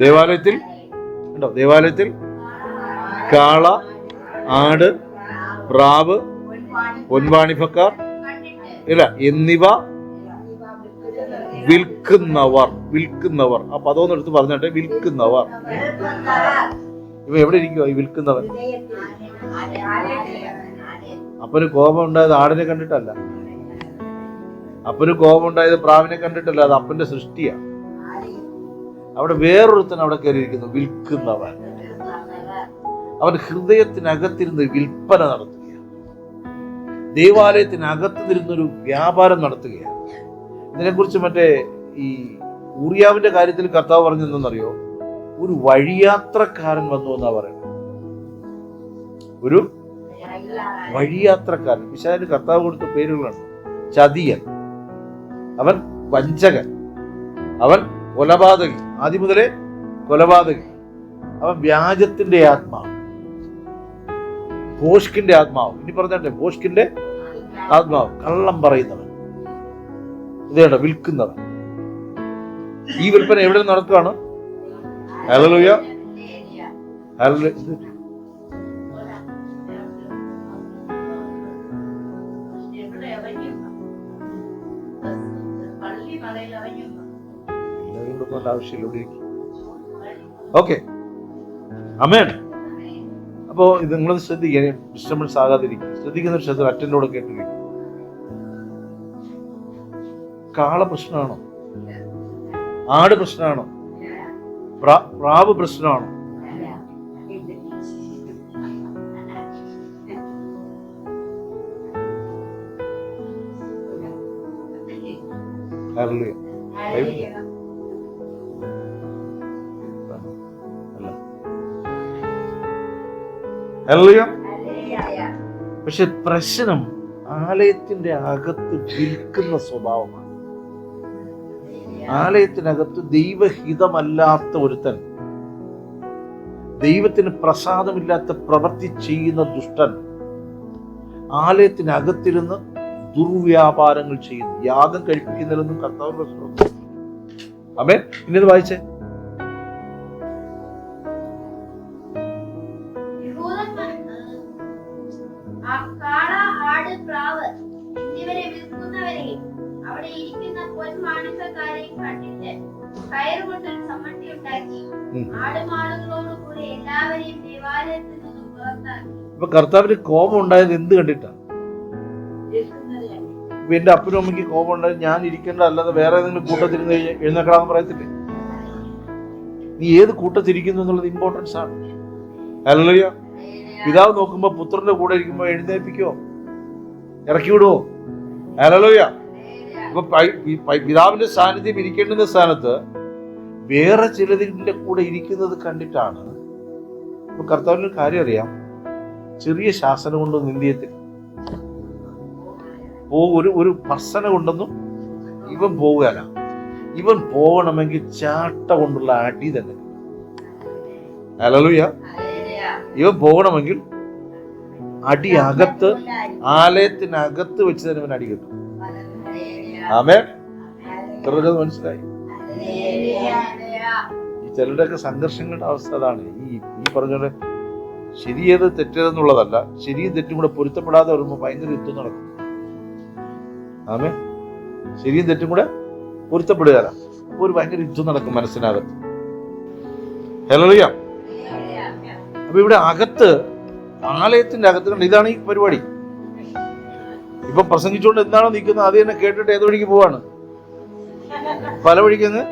ദേവാലയത്തിൽ ഉണ്ടോ? ദേവാലയത്തിൽ കാള, ആട്, പ്രാവ്, പൊൻവാണിഭക്കാർ ഇല്ല എന്നിവ വിൽക്കുന്നവർ. ആ പദമൊന്നും എടുത്ത് പറഞ്ഞിട്ടെ. വിൽക്കുന്നവർ. ഇവ എവിടെ ഇരിക്കുവോ ഈ വിൽക്കുന്നവൻ? അപ്പന് കോപം ഉണ്ടായത് ആടിനെ കണ്ടിട്ടല്ല, അപ്പന് കോപം ഉണ്ടായത് പ്രാവിനെ കണ്ടിട്ടല്ല. അത് അപ്പന്റെ സൃഷ്ടിയാണ്. അവിടെ വേറൊരുത്തൻ അവിടെ കയറിയിരിക്കുന്നു, വിൽക്കുന്നവൻ. അവൻ ഹൃദയത്തിനകത്തിരുന്ന് വിൽപ്പന നടത്തുകയാണ്. ദേവാലയത്തിനകത്ത് നിന്നൊരു വ്യാപാരം നടത്തുകയാണ്. ഇതിനെക്കുറിച്ച് മറ്റേ ഈ ഊറിയാവിന്റെ കാര്യത്തിൽ കർത്താവ് പറഞ്ഞെന്നറിയോ? ഒരു വഴിയാത്രക്കാരൻ വന്നു എന്നാ പറയുന്നത്. ഒരു വഴിയാത്രക്കാരൻ. പിശാചിന് കർത്താവ് കൊടുത്ത പേരുകളാണ്. ചതിയൻ, അവൻ വഞ്ചകൻ, അവൻ കൊലപാതകി, ആദ്യം മുതലേ കൊലപാതകി, അവൻ വ്യാജത്തിന്റെ ആത്മാവ്, ഭോഷ്കിന്റെ ആത്മാവ്. ഇനി പറഞ്ഞേ, ഭോഷ്കിന്റെ ആത്മാവ്, കള്ളം പറയുന്നവൻ, ഇതേണ്ട വിൽക്കുന്നവൻ. ഈ വിൽപ്പന എവിടെ നടക്കുകയാണ്? ഹല്ലേലൂയ. ഹല്ലേലൂയ. ആവശ്യമില്ല. ഓക്കെ, ആമേൻ. അപ്പോ ഇത് നിങ്ങളത് ശ്രദ്ധിക്കുക, ഡിസ്റ്റർബൻസ് ആകാതിരിക്കും. ശ്രദ്ധിക്കുന്ന ശ്രദ്ധ അറ്റൻഡോട് കേട്ടിരിക്കും. കാള പ്രശ്നമാണോ? ആട് പ്രശ്നമാണോ? പ്രാവ് പ്രശ്നമാണോ? പക്ഷെ പ്രശ്നം ആലയത്തിന്റെ അകത്ത് വിൽക്കുന്ന സ്വഭാവമാണ്. ആലയത്തിനകത്ത് ദൈവഹിതമല്ലാത്ത ഒരുത്തൻ, ദൈവത്തിന് പ്രസാദമില്ലാത്ത പ്രവൃത്തി ചെയ്യുന്ന ദുഷ്ടൻ ആലയത്തിനകത്തിരുന്ന് ദുർവ്യാപാരങ്ങൾ ചെയ്യുന്നു. യാഗം കഴിപ്പിക്കുന്നില്ലെന്നും കർത്താവ് പ്രശ്നം. ആമേൻ. ഇന്നത് വായിച്ചേ. അപ്പൊ കർത്താവിന് കോപം ഉണ്ടായത് എന്ത് കണ്ടിട്ടാ? എന്റെ അപ്പനും അമ്മയ്ക്ക് കോപം ഉണ്ടായത് ഞാൻ ഇരിക്കേണ്ട, അല്ലാതെ വേറെ ഏതെങ്കിലും കൂട്ടത്തിരുന്ന് എഴുന്നേക്കടാന്ന് പറയത്തില്ലേ? നീ ഏത് കൂട്ടത്തിരിക്കുന്നു എന്നുള്ളത് ഇമ്പോർട്ടൻസ് ആണ്. ഹല്ലേലൂയ. പിതാവ് നോക്കുമ്പോ പുത്രന്റെ കൂടെ ഇരിക്കുമ്പോ എഴുന്നേൽപ്പിക്കോ? ഇറക്കി വിടുവോ? ഹല്ലേലൂയ. അപ്പൊ പിതാവിന്റെ സാന്നിധ്യം ഇരിക്കേണ്ടുന്ന സ്ഥാനത്ത് വേറെ ചിലതിന്റെ കൂടെ ഇരിക്കുന്നത് കണ്ടിട്ടാണ്. അപ്പൊ കർത്താവിന് കാര്യം അറിയാം. ചെറിയ ശാസനം കൊണ്ട് നിന്ദ്യത്തിൽ ഒരു പർസനെ കൊണ്ടൊന്നും ഇവൻ പോവുകയല്ല. ഇവൻ പോകണമെങ്കിൽ ചാട്ട കൊണ്ടുള്ള അടി തന്നെ. ഹല്ലേലൂയ. ഇവൻ പോകണമെങ്കിൽ അടി അകത്ത്, ആലയത്തിനകത്ത് വെച്ച് തന്നെ ഇവൻ അടി കിട്ടും. ആമേൻ. ഇത്രയൊക്കെ മനസ്സിലായി. ഈ ചിലരുടെയൊക്കെ സംഘർഷങ്ങളുടെ അവസ്ഥ അതാണ്. ഈ പറഞ്ഞ ശരിയേത് തെറ്റേതെന്നുള്ളതല്ല, ശരിയും തെറ്റും കൂടെ പൊരുത്തപ്പെടാതെ വരുമ്പോൾ ഭയങ്കര യുദ്ധം നടക്കും. ആമേൻ. ശരിയും തെറ്റും കൂടെ പൊരുത്തപ്പെടുകയല്ല, അപ്പോൾ ഒരു ഭയങ്കര യുദ്ധം നടക്കും മനസ്സിനകത്ത്. ഹല്ലേലൂയ. അപ്പൊ ഇവിടെ അകത്ത്, ആലയത്തിന്റെ അകത്ത് കണ്ട് ഇതാണ് ഈ പരിപാടി. ഇപ്പൊ പ്രസംഗിച്ചുകൊണ്ട് എന്താണോ നിൽക്കുന്നത് അത് തന്നെ കേട്ടിട്ട് ഏത് വഴിക്ക് പോവാണ്? പല വഴിക്ക് അങ്ങ്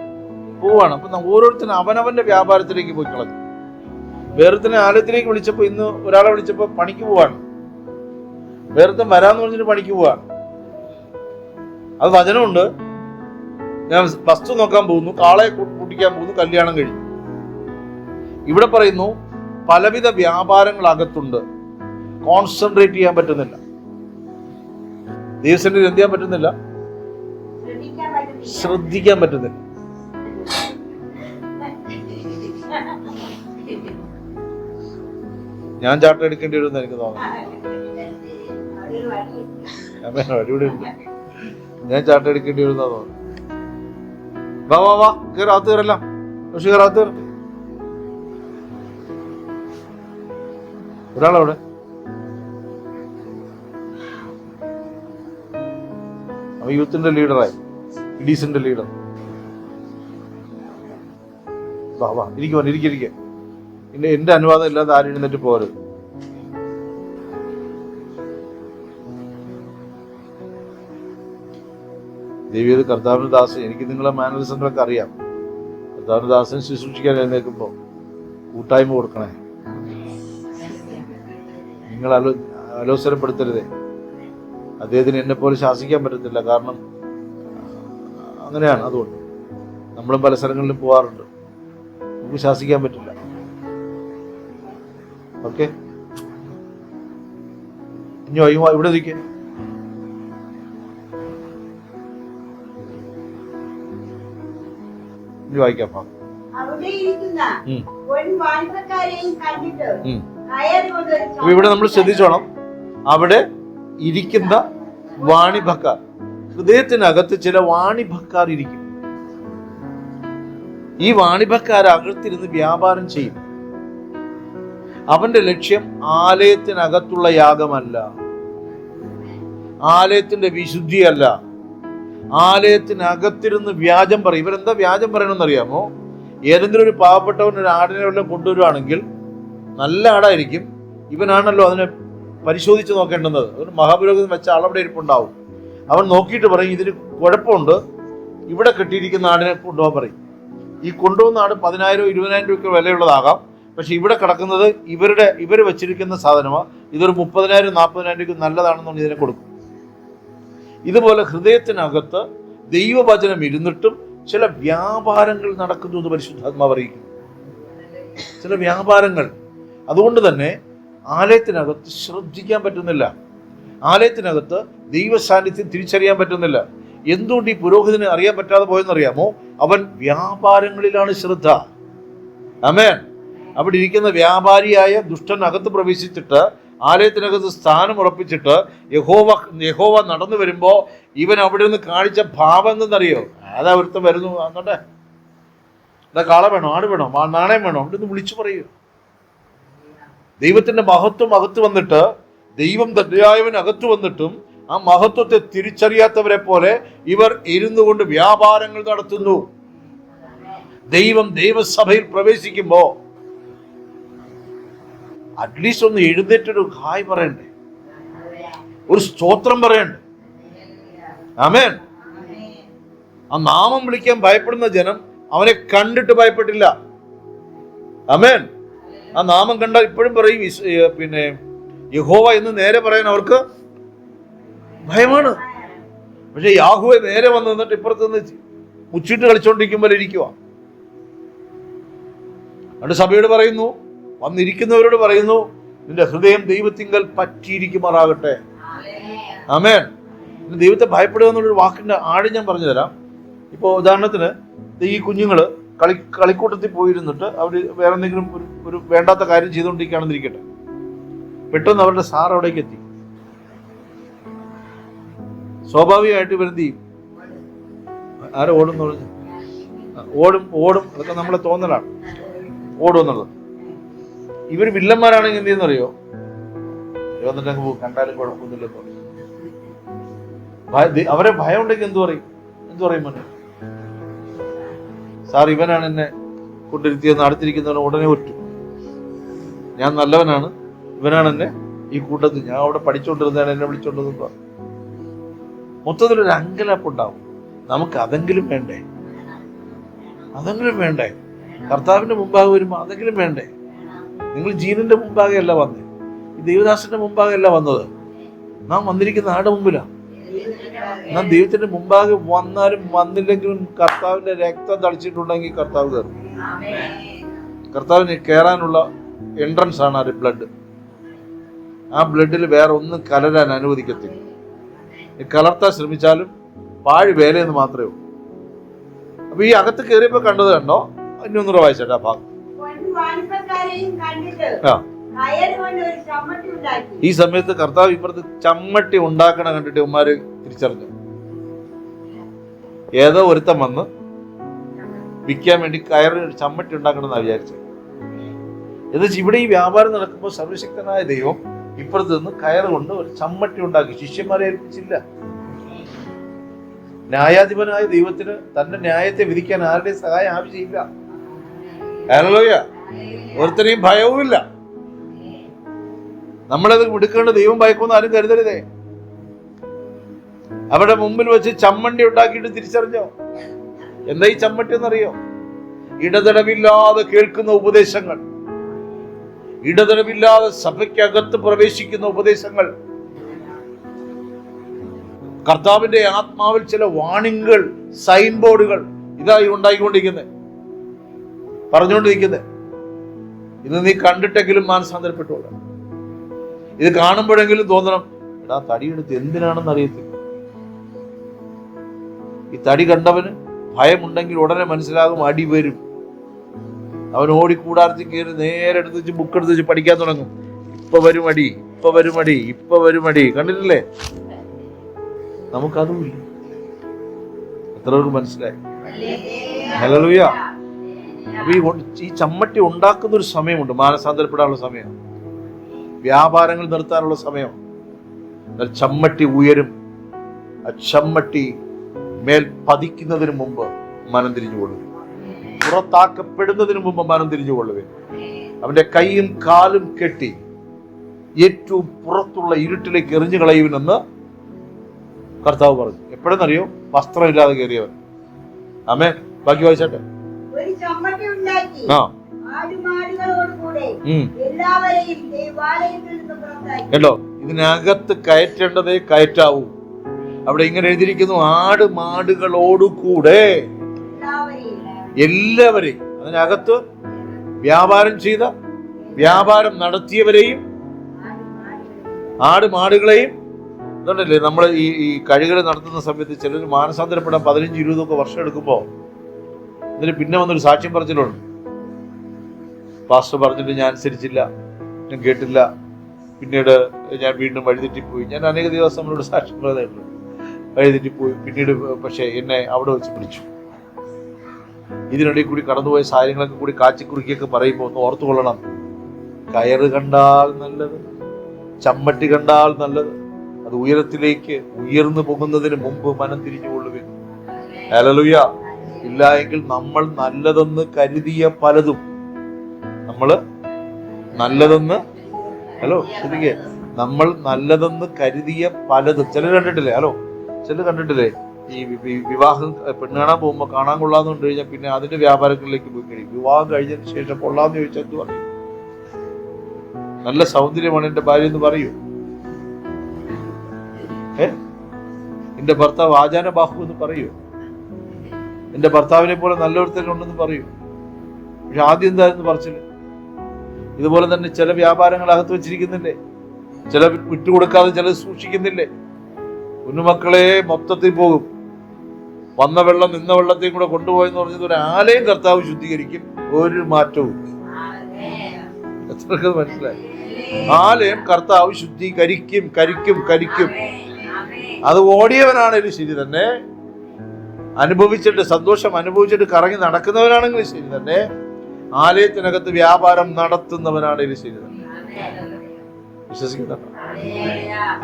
പോവാണ്. അപ്പൊ ഓരോരുത്തരും അവനവന്റെ വ്യാപാരത്തിലേക്ക് പോയി കളഞ്ഞു. വേറൊരുത്തനെ ആലയത്തിലേക്ക് വിളിച്ചപ്പോ, ഇന്ന് ഒരാളെ വിളിച്ചപ്പോ പണിക്ക് പോവാണ്. വേറൊരുത്തൻ വരാന്ന് പറഞ്ഞിട്ട് പണിക്ക് പോവാണ്. അത് വചനമുണ്ട്. ഞാൻ വസ്തു നോക്കാൻ പോകുന്നു, കാളെ കൂട്ടിക്കാൻ പോകുന്നു, കല്യാണം കഴിഞ്ഞു. ഇവിടെ പറയുന്നു പലവിധ വ്യാപാരങ്ങൾ അകത്തുണ്ട്. കോൺസെൻട്രേറ്റ് ചെയ്യാൻ പറ്റുന്നില്ല. ദൈവസന്നിധിയിൽ എന്ത് ചെയ്യാൻ പറ്റുന്നില്ല? ശ്രദ്ധിക്കാൻ പറ്റുന്നില്ല. ഞാൻ ചാട്ടം എടുക്കേണ്ടി വരുമെന്ന് എനിക്ക് തോന്നുന്നു. ഞാൻ ചാട്ടം എടുക്കേണ്ടി വരുന്ന തോന്നുന്നു. വാ വാ വാ, കേറാത്ത് കയറല്ല. പക്ഷെ കേറാത്ത് കയറ. ഒരാളവിടെ അവൻ യൂത്തിന്റെ ലീഡറായി, ഇഡീസിന്റെ ലീഡർ. വാ വാ, ഇരിക്കുക. പിന്നെ എന്റെ അനുവാദം ഇല്ലാതെ ആരും എഴുന്നേറ്റ് പോരുത്. ദൈവീയ കർത്താവിന് ദാസൻ, എനിക്ക് നിങ്ങളെ മാനറിസങ്ങളൊക്കെ അറിയാം. കർത്താവിന് ദാസൻ ശുശ്രൂഷിക്കാൻ എഴുന്നേൽക്കുമ്പോൾ കൂട്ടായ്മ കൊടുക്കണേ. നിങ്ങൾ അലോസരപ്പെടുത്തരുതേ. അദ്ദേഹത്തിന് എന്നെ പോലെ ശാസിക്കാൻ പറ്റത്തില്ല, കാരണം അങ്ങനെയാണ്. അതുകൊണ്ട് നമ്മളും പല സ്ഥലങ്ങളിലും പോകാറുണ്ട്, നമുക്ക് ശാസിക്കാൻ പറ്റില്ല. ഓക്കെ, ഇനി ഇവിടെ നിൽക്കേ. ഇനി വായിക്കാം. ഇവിടെ നമ്മൾ ശ്രദ്ധിച്ചോണം, അവിടെ ഇരിക്കുന്ന വാണിഭക്കാർ, ഹൃദയത്തിനകത്ത് ചില വാണിഭക്കാർ ഇരിക്കും. ഈ വാണിഭക്കാർ അകത്തിരുന്ന് വ്യാപാരം ചെയ്യും. അവന്റെ ലക്ഷ്യം ആലയത്തിനകത്തുള്ള യാഗമല്ല, ആലയത്തിന്റെ വിശുദ്ധിയല്ല, ആലയത്തിനകത്തിരുന്ന് വ്യാജം പറയും. ഇവരെന്താ വ്യാജം പറയണമെന്ന് അറിയാമോ? ഏതെങ്കിലും ഒരു പാവപ്പെട്ടവൻ ഒരു ആടിനെ വല്ലതും കൊണ്ടുവരുവാണെങ്കിൽ നല്ല ആടായിരിക്കും, ഇവനാണല്ലോ അതിനെ പരിശോധിച്ച് നോക്കേണ്ടുന്നത്. ഒരു മഹാപുരോഹിതൻ വെച്ച ആളവിടെ ഇരിപ്പുണ്ടാവും. അവൻ നോക്കിയിട്ട് പറയും, ഇതിന് കുഴപ്പമുണ്ട്, ഇവിടെ കെട്ടിയിരിക്കുന്ന ആടിനെ കൊണ്ടുപോകാൻ പറയും. ഈ കൊണ്ടുപോകുന്ന ആട് 10,000 20,000 രൂപയ്ക്ക് വിലയുള്ളതാകാം, പക്ഷെ ഇവിടെ കിടക്കുന്നത് ഇവർ വെച്ചിരിക്കുന്ന സാധനമാണ്. ഇതൊരു 30,000 40,000 രൂപയ്ക്ക് നല്ലതാണെന്നുകൊണ്ട് ഇതിനെ കൊടുക്കും. ഇതുപോലെ ഹൃദയത്തിനകത്ത് ദൈവവചനം ഇരുന്നിട്ടും ചില വ്യാപാരങ്ങൾ നടക്കുന്നു എന്ന് പരിശുദ്ധാത്മാവ് അറിയിക്കുന്നു. ചില വ്യാപാരങ്ങൾ. അതുകൊണ്ട് തന്നെ ആലയത്തിനകത്ത് ശ്രദ്ധിക്കാൻ പറ്റുന്നില്ല, ആലയത്തിനകത്ത് ദൈവ സാന്നിധ്യം തിരിച്ചറിയാൻ പറ്റുന്നില്ല. എന്തുകൊണ്ട് ഈ പുരോഹിതന് അറിയാൻ പറ്റാതെ പോയെന്നറിയാമോ? അവൻ വ്യാപാരങ്ങളിലാണ് ശ്രദ്ധ. ആമേൻ. അവിടെ ഇരിക്കുന്ന വ്യാപാരിയായ ദുഷ്ടൻ അകത്ത് പ്രവേശിച്ചിട്ട് ആലയത്തിനകത്ത് സ്ഥാനം ഉറപ്പിച്ചിട്ട് യഹോവ നടന്നു വരുമ്പോ ഇവൻ അവിടെ നിന്ന് കാണിച്ച ഭാവം എന്തെന്നറിയോ? അതാ ഒരുത്തം വരുന്നു, അങ്ങോട്ടെ എന്താ കാള വേണോ, ആട് വേണോ, നാണയം വേണോ, അവിടെ നിന്ന് വിളിച്ചു പറയൂ. ദൈവത്തിന്റെ മഹത്വം അകത്ത് വന്നിട്ട്, ദൈവം തന്നെയായവൻ അകത്ത് വന്നിട്ടും ആ മഹത്വത്തെ തിരിച്ചറിയാത്തവരെ പോലെ ഇവർ ഇരുന്നു കൊണ്ട് വ്യാപാരങ്ങൾ നടത്തുന്നു. ദൈവം ദൈവസഭയിൽ പ്രവേശിക്കുമ്പോ അറ്റ്ലീസ്റ്റ് ഒന്ന് എഴുന്നേറ്റൊരു ഹായ് പറയണ്ടേ, ഒരു സ്തോത്രം പറയണ്ടേ? ആമേൻ. ആ നാമം വിളിക്കാൻ ഭയപ്പെടുന്ന ജനം അവനെ കണ്ടിട്ട് ഭയപ്പെട്ടില്ല. ആമേൻ. ആ നാമം കണ്ടാൽ ഇപ്പോഴും പറയും പിന്നെ യഹോവ എന്ന് നേരെ പറയാൻ അവർക്ക് ഭയമാണ്. പക്ഷെ യാഹുവെ നേരെ വന്ന് നിന്നിട്ട് ഇപ്പുറത്തുനിന്ന് മുച്ചിട്ട് കളിച്ചോണ്ടിരിക്കുമ്പോൾ ഇരിക്കുക. അതുകൊണ്ട് സഭയോട് പറയുന്നു, വന്നിരിക്കുന്നവരോട് പറയുന്നു, നിന്റെ ഹൃദയം ദൈവത്തിങ്കൽ പറ്റിയിരിക്കുമാറാകട്ടെ. ആമേൻ. പിന്നെ ദൈവത്തെ ഭയപ്പെടുക എന്നുള്ളൊരു വാക്കിൻ്റെ ആഴം ഞാൻ പറഞ്ഞു തരാം. ഇപ്പോൾ ഉദാഹരണത്തിന് ഈ കുഞ്ഞുങ്ങൾ കളിക്കൂട്ടത്തിൽ പോയിരുന്നിട്ട് അവർ വേറെ എന്തെങ്കിലും ഒരു വേണ്ടാത്ത കാര്യം ചെയ്തുകൊണ്ടിരിക്കുകയാണെന്നിരിക്കട്ടെ. പെട്ടെന്ന് അവരുടെ സാർ അവിടേക്ക് എത്തി. സ്വാഭാവികമായിട്ട് ഇവരെന്ത് ചെയ്യും? ആരോ ഓടും എന്ന് പറഞ്ഞു, ഓടും. അതൊക്കെ നമ്മളെ തോന്നലാണ്, ഓടും എന്നുള്ളത്. ഇവർ വില്ലന്മാരാണെങ്കിൽ എന്ത് ചെയ്യുന്നറിയോ? വന്നിട്ട് അങ്ങ് പോകും, കണ്ടാലും കുഴപ്പമൊന്നുമില്ലെന്ന് പറയും. അവരെ ഭയം ഉണ്ടെങ്കിൽ എന്തു പറയും മോനെ? സാർ ഇവനാണ് എന്നെ കൊണ്ടിരുത്തിയെന്ന് അടുത്തിരിക്കുന്നവനെ ഉടനെ ഒറ്റ, ഞാൻ നല്ലവനാണ്, ഇവനാണ് എന്നെ ഈ കൂട്ടത്തിൽ, ഞാൻ അവിടെ പഠിച്ചുകൊണ്ടിരുന്നതാണ് എന്നെ വിളിച്ചോണ്ടെന്ന് പറഞ്ഞു. മൊത്തത്തിലൊരു അങ്കലാപ്പുണ്ടാവും. നമുക്ക് അതെങ്കിലും വേണ്ടേ? കർത്താവിന്റെ മുമ്പാകെ വരുമ്പോൾ അതെങ്കിലും വേണ്ടേ? നിങ്ങൾ ജീവന്റെ മുമ്പാകെ അല്ല വന്നേ, ഈ ദൈവദാസന്റെ മുമ്പാകെ അല്ല വന്നത്. നാം വന്നിരിക്കുന്ന ആരുടെ മുമ്പിലാണ്? നാം ദൈവത്തിന്റെ മുമ്പാകെ വന്നാലും വന്നില്ലെങ്കിലും കർത്താവിന്റെ രക്തം തളിച്ചിട്ടുണ്ടെങ്കിൽ കർത്താവ് കയറും. കർത്താവിന് കയറാനുള്ള എൻട്രൻസ് ആണ് അത് ബ്ലഡ്. ആ ബ്ലഡിൽ വേറെ ഒന്നും കലരാൻ അനുവദിക്കത്തില്ല. കലർത്താൻ ശ്രമിച്ചാലും പാഴ് വേലയെന്ന് മാത്രമേ ഉള്ളൂ. അപ്പൊ ഈ അകത്ത് കയറിയപ്പോ കണ്ടത് കണ്ടോ? ഇനി ഒന്നുകൂടെ വായിച്ചേട്ടാ ആ ഭാഗം. ഈ സമയത്ത് കർത്താവ് ഇപ്പുറത്ത് ചമ്മട്ടി ഉണ്ടാക്കണ കണ്ടിട്ട് ഉമ്മാര് തിരിച്ചറിഞ്ഞു. ഏതോ ഒരുത്തം വന്ന് വിൽക്കാൻ വേണ്ടി കയറി ഒരു ചമ്മട്ടി ഉണ്ടാക്കണമെന്നാണ് വിചാരിച്ചത്. എന്നുവെച്ചാൽ ഇവിടെ ഈ വ്യാപാരം നടക്കുമ്പോൾ സർവശക്തനായ ദൈവം ഇപ്പുറത്ത് നിന്ന് കയറ് കൊണ്ട് ഒരു ചമ്മട്ടി ഉണ്ടാക്കി. ശിഷ്യന്മാരെ ഏൽപ്പിച്ചില്ല. ന്യായാധിപനായ ദൈവത്തിന് തന്റെ ന്യായത്തെ വിധിക്കാൻ ആരുടെയും സഹായം ആവശ്യമില്ല. ഹല്ലേലൂയ. ഒരുത്തനെയും ഭയവുമില്ല. നമ്മളത് എടുക്കേണ്ട ദൈവം ഭയക്കുമെന്ന് ആരും കരുതരുതേ. അവരുടെ മുമ്പിൽ വെച്ച് ചമ്മണ്ടി ഉണ്ടാക്കിയിട്ട് തിരിച്ചറിഞ്ഞോ? എന്താ ഈ ചമ്മട്ടി എന്നറിയോ? ഇടതടവില്ലാതെ കേൾക്കുന്ന ഉപദേശങ്ങൾ, ഇടതടവില്ലാതെ സഭയ്ക്കകത്ത് പ്രവേശിക്കുന്ന ഉപദേശങ്ങൾ, കർത്താവിന്റെ ആത്മാവിൽ ചില വാണിംഗുകൾ, സൈൻ ബോർഡുകൾ ഇതായി ഉണ്ടായിക്കൊണ്ടിരിക്കുന്നത്, പറഞ്ഞുകൊണ്ടിരിക്കുന്നത്. ഇത് നീ കണ്ടിട്ടെങ്കിലും മാനസാന്തരപ്പെട്ടുള്ള, ഇത് കാണുമ്പോഴെങ്കിലും തോന്നണം, എടാ തടിയെടുത്ത് എന്തിനാണെന്ന് അറിയത്തില്ല. ഈ തടി കണ്ടവന് ഭയമുണ്ടെങ്കിൽ ഉടനെ മനസ്സിലാകും അടി വരും. അവൻ ഓടിക്കൂടാർത്തി കയറി നേരെ എടുത്ത് വെച്ച് ബുക്ക് എടുത്ത് വെച്ച് പഠിക്കാൻ തുടങ്ങും. ഇപ്പൊ വരും അടി. കണ്ടിട്ടില്ലേ? നമുക്കതുമില്ല. എത്ര പേർക്ക് മനസ്സിലായി? ഹല്ലേലൂയ. അപ്പൊ ഈ ചമ്മട്ടി ഉണ്ടാക്കുന്ന ഒരു സമയമുണ്ട്, മാനസാന്തരപ്പെടാനുള്ള സമയം, വ്യാപാരങ്ങൾ നിർത്താനുള്ള സമയം. ചമ്മട്ടി ഉയരും. ആ ചമ്മട്ടി മേൽ പതിക്കുന്നതിന് മുമ്പ് മനം തിരിഞ്ഞുകൊള്ളുക. പുറത്താക്കപ്പെടുന്നതിന് മുമ്പ് മനം തിരിഞ്ഞുകൊള്ളുക. അവന്റെ കൈയും കാലും കെട്ടി ഏറ്റവും പുറത്തുള്ള ഇരുട്ടിലേക്ക് എറിഞ്ഞു കളയുമെന്ന് കർത്താവ് പറഞ്ഞു. എപ്പോഴെന്നറിയോ? വസ്ത്രമില്ലാതെ കയറിയവൻ. ആമേൻ. ബാക്കി വായിച്ചാട്ടെ. കേട്ടോ, ഇതിനകത്ത് കയറ്റേണ്ടതേ കയറ്റാവൂ. അവിടെ ഇങ്ങനെ എഴുതിയിരിക്കുന്നു, ആടുമാടുകളോടുകൂടെ എല്ലാവരെയും. അതിനകത്ത് വ്യാപാരം നടത്തിയവരെയും ആടുമാടുകളെയും. അതുകൊണ്ടല്ലേ നമ്മൾ ഈ കഴികൾ നടത്തുന്ന സമയത്ത് ചിലർ മാനസാന്തരപ്പെടാൻ 15-20 വർഷം എടുക്കുമ്പോൾ ഇതിന് പിന്നെ വന്നൊരു സാക്ഷ്യം പറച്ചിലുണ്ട്. പാസ്റ്റർ പറഞ്ഞിട്ട് ഞാൻ അനുസരിച്ചില്ല, ഞാൻ കേട്ടില്ല, പിന്നീട് ഞാൻ വീണ്ടും വഴിതെറ്റിപ്പോയി. ഞാൻ അനേക ദിവസം നമ്മളോട് സാക്ഷ്യം പറഞ്ഞിട്ടുണ്ട്. വഴിതെറ്റിപ്പോയി, പിന്നീട് പക്ഷേ എന്നെ അവിടെ വെച്ച് പിടിച്ചു. ഇതിനിടയിൽ കൂടി കടന്നുപോയ സാഹചര്യങ്ങളൊക്കെ കൂടി കാച്ചിക്കുറുക്കിയൊക്കെ പറയുമ്പോൾ ഒന്ന് ഓർത്തുകൊള്ളണം. കയറ് കണ്ടാൽ നല്ലത്, ചമ്മട്ടി കണ്ടാൽ നല്ലത്. അത് ഉയരത്തിലേക്ക് ഉയർന്നു പോകുന്നതിന് മുമ്പ് മനം തിരിഞ്ഞുകൊള്ളുക. ഹല്ലേലൂയ. ഇല്ല എങ്കിൽ നമ്മൾ നല്ലതെന്ന് കരുതിയ പലതും, നമ്മൾ നല്ലതെന്ന് കരുതിയ പലതും ചിലർ കണ്ടിട്ടില്ലേ? ചിലർ കണ്ടിട്ടില്ലേ? ഈ വിവാഹം പെണ്ണ് കാണാൻ പോകുമ്പോൾ കാണാൻ കൊള്ളാന്ന് കണ്ടു കഴിഞ്ഞാൽ പിന്നെ അതിന്റെ വ്യാപാരങ്ങളിലേക്ക് പോയി കഴിയും. വിവാഹം കഴിഞ്ഞതിന് ശേഷം കൊള്ളാന്ന് ചോദിച്ചാൽ എന്ത് പറയും? നല്ല സൗന്ദര്യമാണ് എന്റെ ഭാര്യ എന്ന് പറയൂ. എന്റെ ഭർത്താവ് ആചാര ബാഹു എന്ന് പറയൂ. എന്റെ ഭർത്താവിനെ പോലെ നല്ലൊരുത്തരുണ്ടെന്ന് പറയൂ. പക്ഷെ ആദ്യം എന്തായിരുന്നു പറച്ചില്? ഇതുപോലെ തന്നെ ചില വ്യാപാരങ്ങൾ അകത്ത് വെച്ചിരിക്കുന്നില്ലേ? ചില വിട്ടുകൊടുക്കാതെ ചിലത് സൂക്ഷിക്കുന്നില്ലേ? കുഞ്ഞുമക്കളെ മൊത്തത്തിൽ പോകും. വന്ന വെള്ളം നിന്ന വെള്ളത്തെയും കൂടെ കൊണ്ടുപോയെന്ന് പറഞ്ഞത് ഒരു ആലയം കർത്താവ് ശുദ്ധീകരിക്കും, ഒരു മാറ്റവും. എത്രക്ക് മനസ്സിലായി? ആലയം കർത്താവ് ശുദ്ധീകരിക്കും, കരിക്കും. അത് ഓടിയവനാണെങ്കിലും ശരി തന്നെ, അനുഭവിച്ചിട്ട് സന്തോഷം അനുഭവിച്ചിട്ട് കറങ്ങി നടക്കുന്നവനാണെങ്കിലും ശരി തന്നെ, ആലയത്തിനകത്ത് വ്യാപാരം നടത്തുന്നവനാണെങ്കിലും ശരി തന്നെ. വിശ്വസിക്കുന്നുണ്ടോ?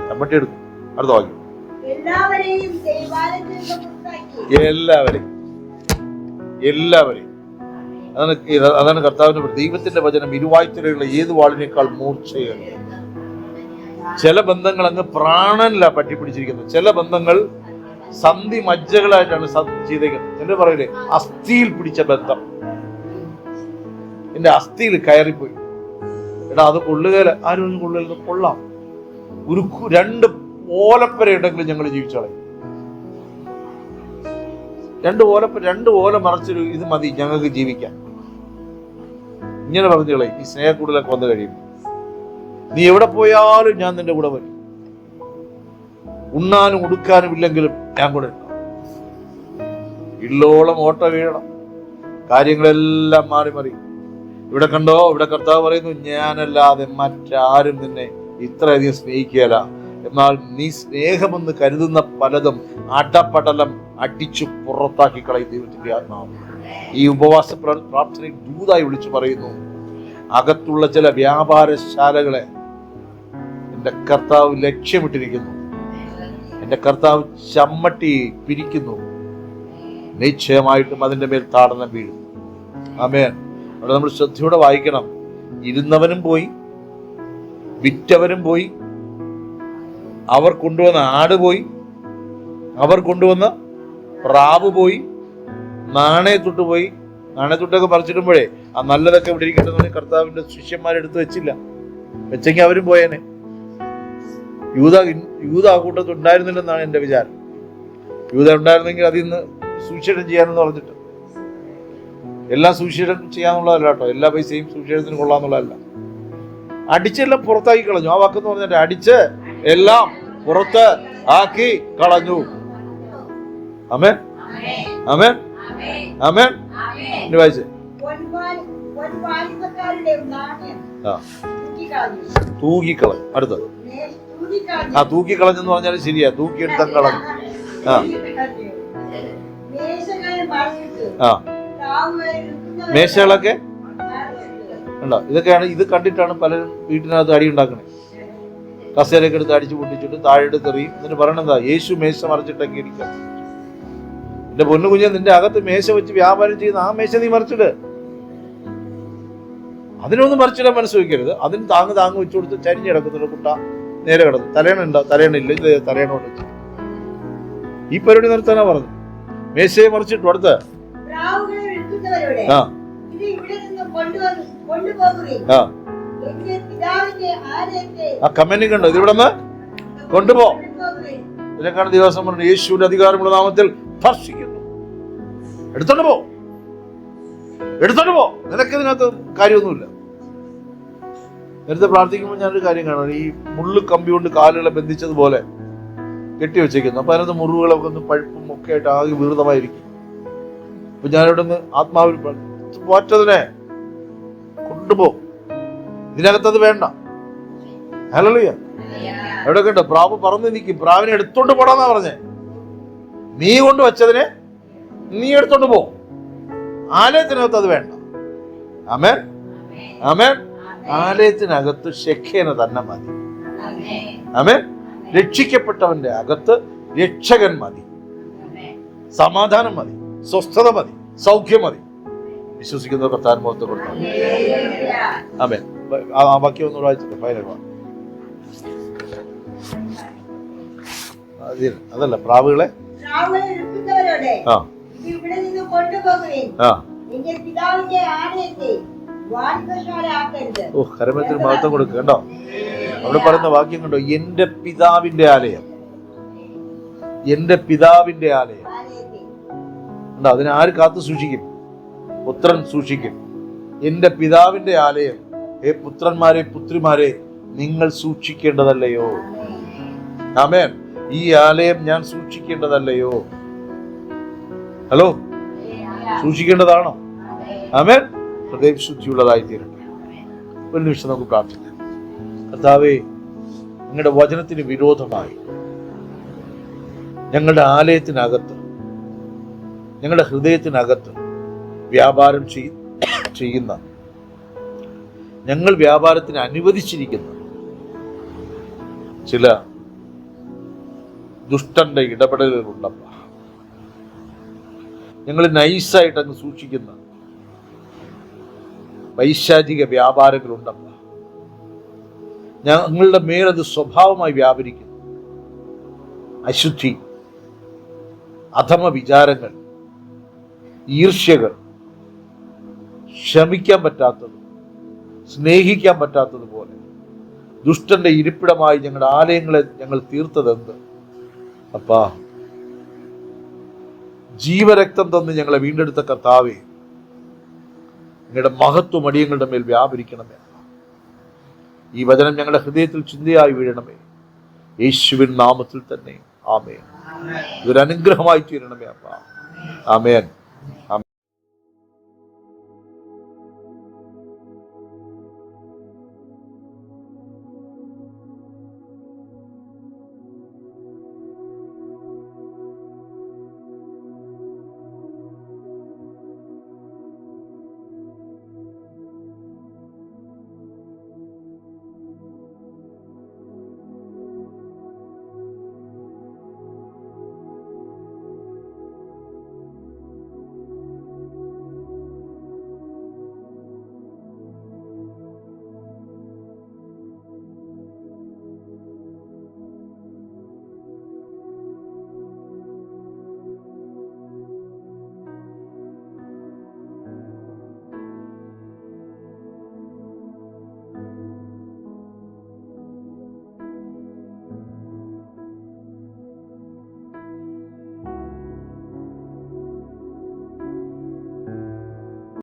കമ്മട്ടി എടുക്കും. അടുത്ത വാക്യം. എല്ലാവരെയും അതാണ് കർത്താവിന്റെ ദൈവത്തിന്റെ വചനം. ഇരുവായ്ത്തലയുള്ള ഏത് വാളിനേക്കാൾ മൂർച്ചയാണ്. ചില ബന്ധങ്ങൾ അങ്ങ് പ്രാണനില പറ്റിപ്പിടിച്ചിരിക്കുന്നത്. ചില ബന്ധങ്ങൾ സന്ധി മജ്ജകളായിട്ടാണ് ചെയ്തേക്കുന്നത്. ചിലർ പറയില്ലേ, അസ്ഥിയിൽ പിടിച്ച ബന്ധം, എന്റെ അസ്ഥിയിൽ കയറിപ്പോയി. എടാ അത് കൊള്ളുകയില്ല. ആരും കൊള്ളുക? കൊള്ളാം. ഒരു 2 ഓലപ്പര ഉണ്ടെങ്കിലും ഞങ്ങൾ ജീവിച്ചോളാം. 2 ഓല മറച്ചൊരു ഇത് മതി ഞങ്ങൾക്ക് ജീവിക്കാൻ. ഇങ്ങനെ പറഞ്ഞോളെ. ഈ സ്നേഹക്കൂടലൊക്കെ വന്നു കഴിയും. നീ എവിടെ പോയാലും ഞാൻ നിന്റെ കൂടെ വരും. ഉണ്ണാനും ഉടുക്കാനും ഇല്ലെങ്കിലും ഞാൻ കൂടെ ഉണ്ടാവും. ഇള്ളോളം ഓട്ട വീഴണം. കാര്യങ്ങളെല്ലാം മാറി. ഇവിടെ കണ്ടോ, ഇവിടെ കർത്താവ് പറയുന്നു, ഞാനല്ലാതെ മറ്റാരും നിന്നെ ഇത്രയധികം സ്നേഹിക്കുകയില്ല. എന്നാൽ നീ സ്നേഹമെന്ന് കരുതുന്ന പലതും അടപടലം അടിച്ചു പുറത്താക്കി കളയും ദൈവത്തിന്റെ ആത്മാവ്. ഈ ഉപവാസ പ്രാർത്ഥനയിൽ ദൂതായി വിളിച്ചു പറയുന്നു, അകത്തുള്ള ചില വ്യാപാരശാലകളെ എന്റെ കർത്താവ് ലക്ഷ്യമിട്ടിരിക്കുന്നു. എന്റെ കർത്താവ് ചമ്മട്ടി പിരിക്കുന്നു. നിശ്ചയമായിട്ടും അതിന്റെ മേൽ താടനം വീഴും. ആമേൻ. അവിടെ നമ്മൾ ശ്രദ്ധയോടെ വായിക്കണം. ഇരുന്നവനും പോയി, വിറ്റവനും പോയി, അവർ കൊണ്ടുവന്ന ആട് പോയി, അവർ കൊണ്ടുവന്ന പ്രാവ് പോയി, നാണയത്തൊട്ട് പോയി. നാണയത്തൊട്ടൊക്കെ പറിച്ചിടുമ്പോഴേ ആ നല്ലതൊക്കെ ഇവിടെ ഇരിക്കട്ടെ കർത്താവിന്റെ ശിഷ്യന്മാരെടുത്ത് വെച്ചില്ല. വെച്ചെങ്കിൽ അവരും പോയേനെ. യൂദ ആ കൂട്ടത്തിൽ ഉണ്ടായിരുന്നില്ലെന്നാണ് എൻ്റെ വിചാരം. യൂദ ഉണ്ടായിരുന്നെങ്കിൽ അതിൽ നിന്ന് സുവിശേഷം ചെയ്യാനെന്ന് പറഞ്ഞിട്ട്, എല്ലാം സുവിശേഷം ചെയ്യാന്നുള്ളതല്ല കേട്ടോ. എല്ലാ പൈസയും സുവിശേഷത്തിന് കൊള്ളാന്നുള്ളതല്ല. അടിച്ചെല്ലാം പുറത്താക്കി കളഞ്ഞു. ആ വാക്കെന്ന് പറഞ്ഞിട്ട് അടിച്ച് എല്ലാം പുറത്ത് ആക്കി കളഞ്ഞു. ആമേൻ, ആമേൻ, ആമേൻ. എന്നെ വായിച്ചേ. തൂക്കിക്കളഞ്ഞു. അടുത്തത് തൂക്കിക്കളഞ്ഞെന്ന് പറഞ്ഞാൽ ശരിയാ. തൂക്കിയെടുത്ത കളഞ്ഞു. മേശകളൊക്കെ ഉണ്ടോ? ഇതൊക്കെയാണ്. ഇത് കണ്ടിട്ടാണ് പലരും വീട്ടിനകത്ത് അടി ഉണ്ടാക്കണേ. കസേരയൊക്കെ എടുത്ത് അടിച്ചു പൊട്ടിച്ചിട്ട് താഴെ എടുത്ത് എറിയും. എന്നിട്ട് പറയണെന്താ, യേശു മേശ മറിച്ചിട്ടൊക്കെ ഇരിക്കാം. എന്റെ പൊന്നു കുഞ്ഞെ, നിന്റെ അകത്ത് മേശ വെച്ച് വ്യാപാരം ചെയ്യുന്ന ആ മേശ നീ മറിച്ചിട്. അതിനൊന്നും മറിച്ചിടാൻ മനസ്സ് വയ്ക്കരുത്. അതിന് താങ്ങ് വെച്ചു കൊടുത്ത് ചരിഞ്ഞ് കിടക്കുന്നുണ്ട്. കുട്ട നേരെ കിടന്നു. തലയണ തലയണില്ല, ഇത് തലയണ കൊണ്ട് വെച്ചു. ഈ പരിപാടി നിർത്താനാ പറഞ്ഞു. മേശയെ മറിച്ചിട്ടു. അടുത്ത് ആ കമന്റിങ് കണ്ടോ? ഇതിവിടെ നിന്ന് കൊണ്ടുപോ. ഇതിനെക്കാണ് ദിവസം പറഞ്ഞു, യേശുവിന്റെ അധികാരമുള്ള നാമത്തിൽ ഭർഷിക്കുന്നു. എടുത്തോണ്ട് പോ. നിനക്ക് ഇതിനകത്ത് കാര്യമൊന്നുമില്ല. നേരത്തെ പ്രാർത്ഥിക്കുമ്പോൾ ഞാനൊരു കാര്യം കാണാം. ഈ മുള്ളു കമ്പി കൊണ്ട് കാലുകളെ ബന്ധിച്ചതുപോലെ കെട്ടിവെച്ചേക്കുന്നു. അപ്പൊ അതിനകത്ത് മുറിവുകളൊക്കെ ഒന്ന് പഴുപ്പും ഒക്കെ ആയിട്ട് ആകെ വികൃതമായിരിക്കും. അപ്പൊ ഞാനിവിടെ നിന്ന് ആത്മാവിൽ പോറ്റതിനെ കൊണ്ടുപോ. ഇതിനകത്തത് വേണ്ട. ഹല്ലേലൂയ. എവിടെ കേട്ടോ? പ്രാവ് പറന്ന് നിൽക്കും. പ്രാവിനെ എടുത്തോണ്ട് പോടാന്നാ പറഞ്ഞേ. നീ കൊണ്ട് വെച്ചതിനെ നീ എടുത്തോണ്ട് പോ. ആലയത്തിനകത്ത് അത് വേണ്ട. ആമേൻ, ആമേൻ. ആലയത്തിനകത്ത് ശെഖേന തന്നെ മതി. ആമേൻ. രക്ഷിക്കപ്പെട്ടവന്റെ അകത്ത് രക്ഷകൻ മതി, സമാധാനം മതി, സ്വസ്ഥത മതി, സൗഖ്യം മതി. വിശ്വസിക്കുന്ന കർത്താൻ മുഖത്ത് കൊടുത്താൽ. ആമേൻ. ആ വാക്യം ഒന്ന് വായിച്ചിട്ട് ഫൈനൽ വാ. അതല്ല, പ്രാവുകളെ കരമത്തിൽ മഹത്വം കൊടുക്കുക. കണ്ടോ അവിടെ പറയുന്ന വാക്യം കണ്ടോ? എന്റെ പിതാവിന്റെ ആലയം, എന്റെ പിതാവിന്റെ ആലയം. കണ്ടോ? അതിനെ ആര് കാത്തു സൂക്ഷിക്കും? പുത്രൻ സൂക്ഷിക്കും. എന്റെ പിതാവിന്റെ ആലയം, ഹേ പുത്രന്മാരെ പുത്രിമാരെ, നിങ്ങൾ സൂക്ഷിക്കേണ്ടതല്ലയോ? ആമേൻ. ഈ ആലയം ഞാൻ സൂക്ഷിക്കേണ്ടതല്ലയോ? ഹലോ, സൂക്ഷിക്കേണ്ടതാണോ? ആമേൻ. ഹൃദയം ശുദ്ധിയുള്ളതായി തീരട്ടെ. ഒരു നിമിഷം നമുക്ക് പ്രാർത്ഥിക്കാം. കർത്താവേ, നിങ്ങളുടെ വചനത്തിന് വിരോധമായി ഞങ്ങളുടെ ആലയത്തിനകത്ത്, ഞങ്ങളുടെ ഹൃദയത്തിനകത്ത് വ്യാപാരം ചെയ്യുന്ന, ഞങ്ങൾ വ്യാപാരത്തിന് അനുവദിച്ചിരിക്കുന്ന ചില ദുഷ്ടന്റെ ഇടപെടലുകളുണ്ടപ്പ. ഞങ്ങൾ നൈസായിട്ട് അങ്ങ് സൂക്ഷിക്കുന്ന പൈശാചിക വ്യാപാരങ്ങളുണ്ടപ്പ. ഞങ്ങളുടെ മേലത് സ്വഭാവമായി വ്യാപരിക്കുന്നു. അശുദ്ധി, അധമ വിചാരങ്ങൾ, ഈർഷ്യകൾ, ക്ഷമിക്കാൻ പറ്റാത്തത്, സ്നേഹിക്കാൻ പറ്റാത്തതുപോലെ ദുഷ്ടന്റെ ഇരിപ്പിടമായി ഞങ്ങളുടെ ആലയങ്ങളെ ഞങ്ങൾ തീർത്തതെന്ത് അപ്പാ? ജീവരക്തം തന്ന് ഞങ്ങളെ വീണ്ടെടുത്ത കർത്താവേ, നിങ്ങളുടെ മഹത്വം അടിയങ്ങളുടെ മേൽ വ്യാപരിക്കണമേ. ഈ വചനം ഞങ്ങളുടെ ഹൃദയത്തിൽ ചിന്തയായി വീഴണമേ. യേശുവിൻ നാമത്തിൽ തന്നെ ആമേൻ. ഇതൊരു അനുഗ്രഹമായി തീരണമേ അപ്പാ. ആമേൻ.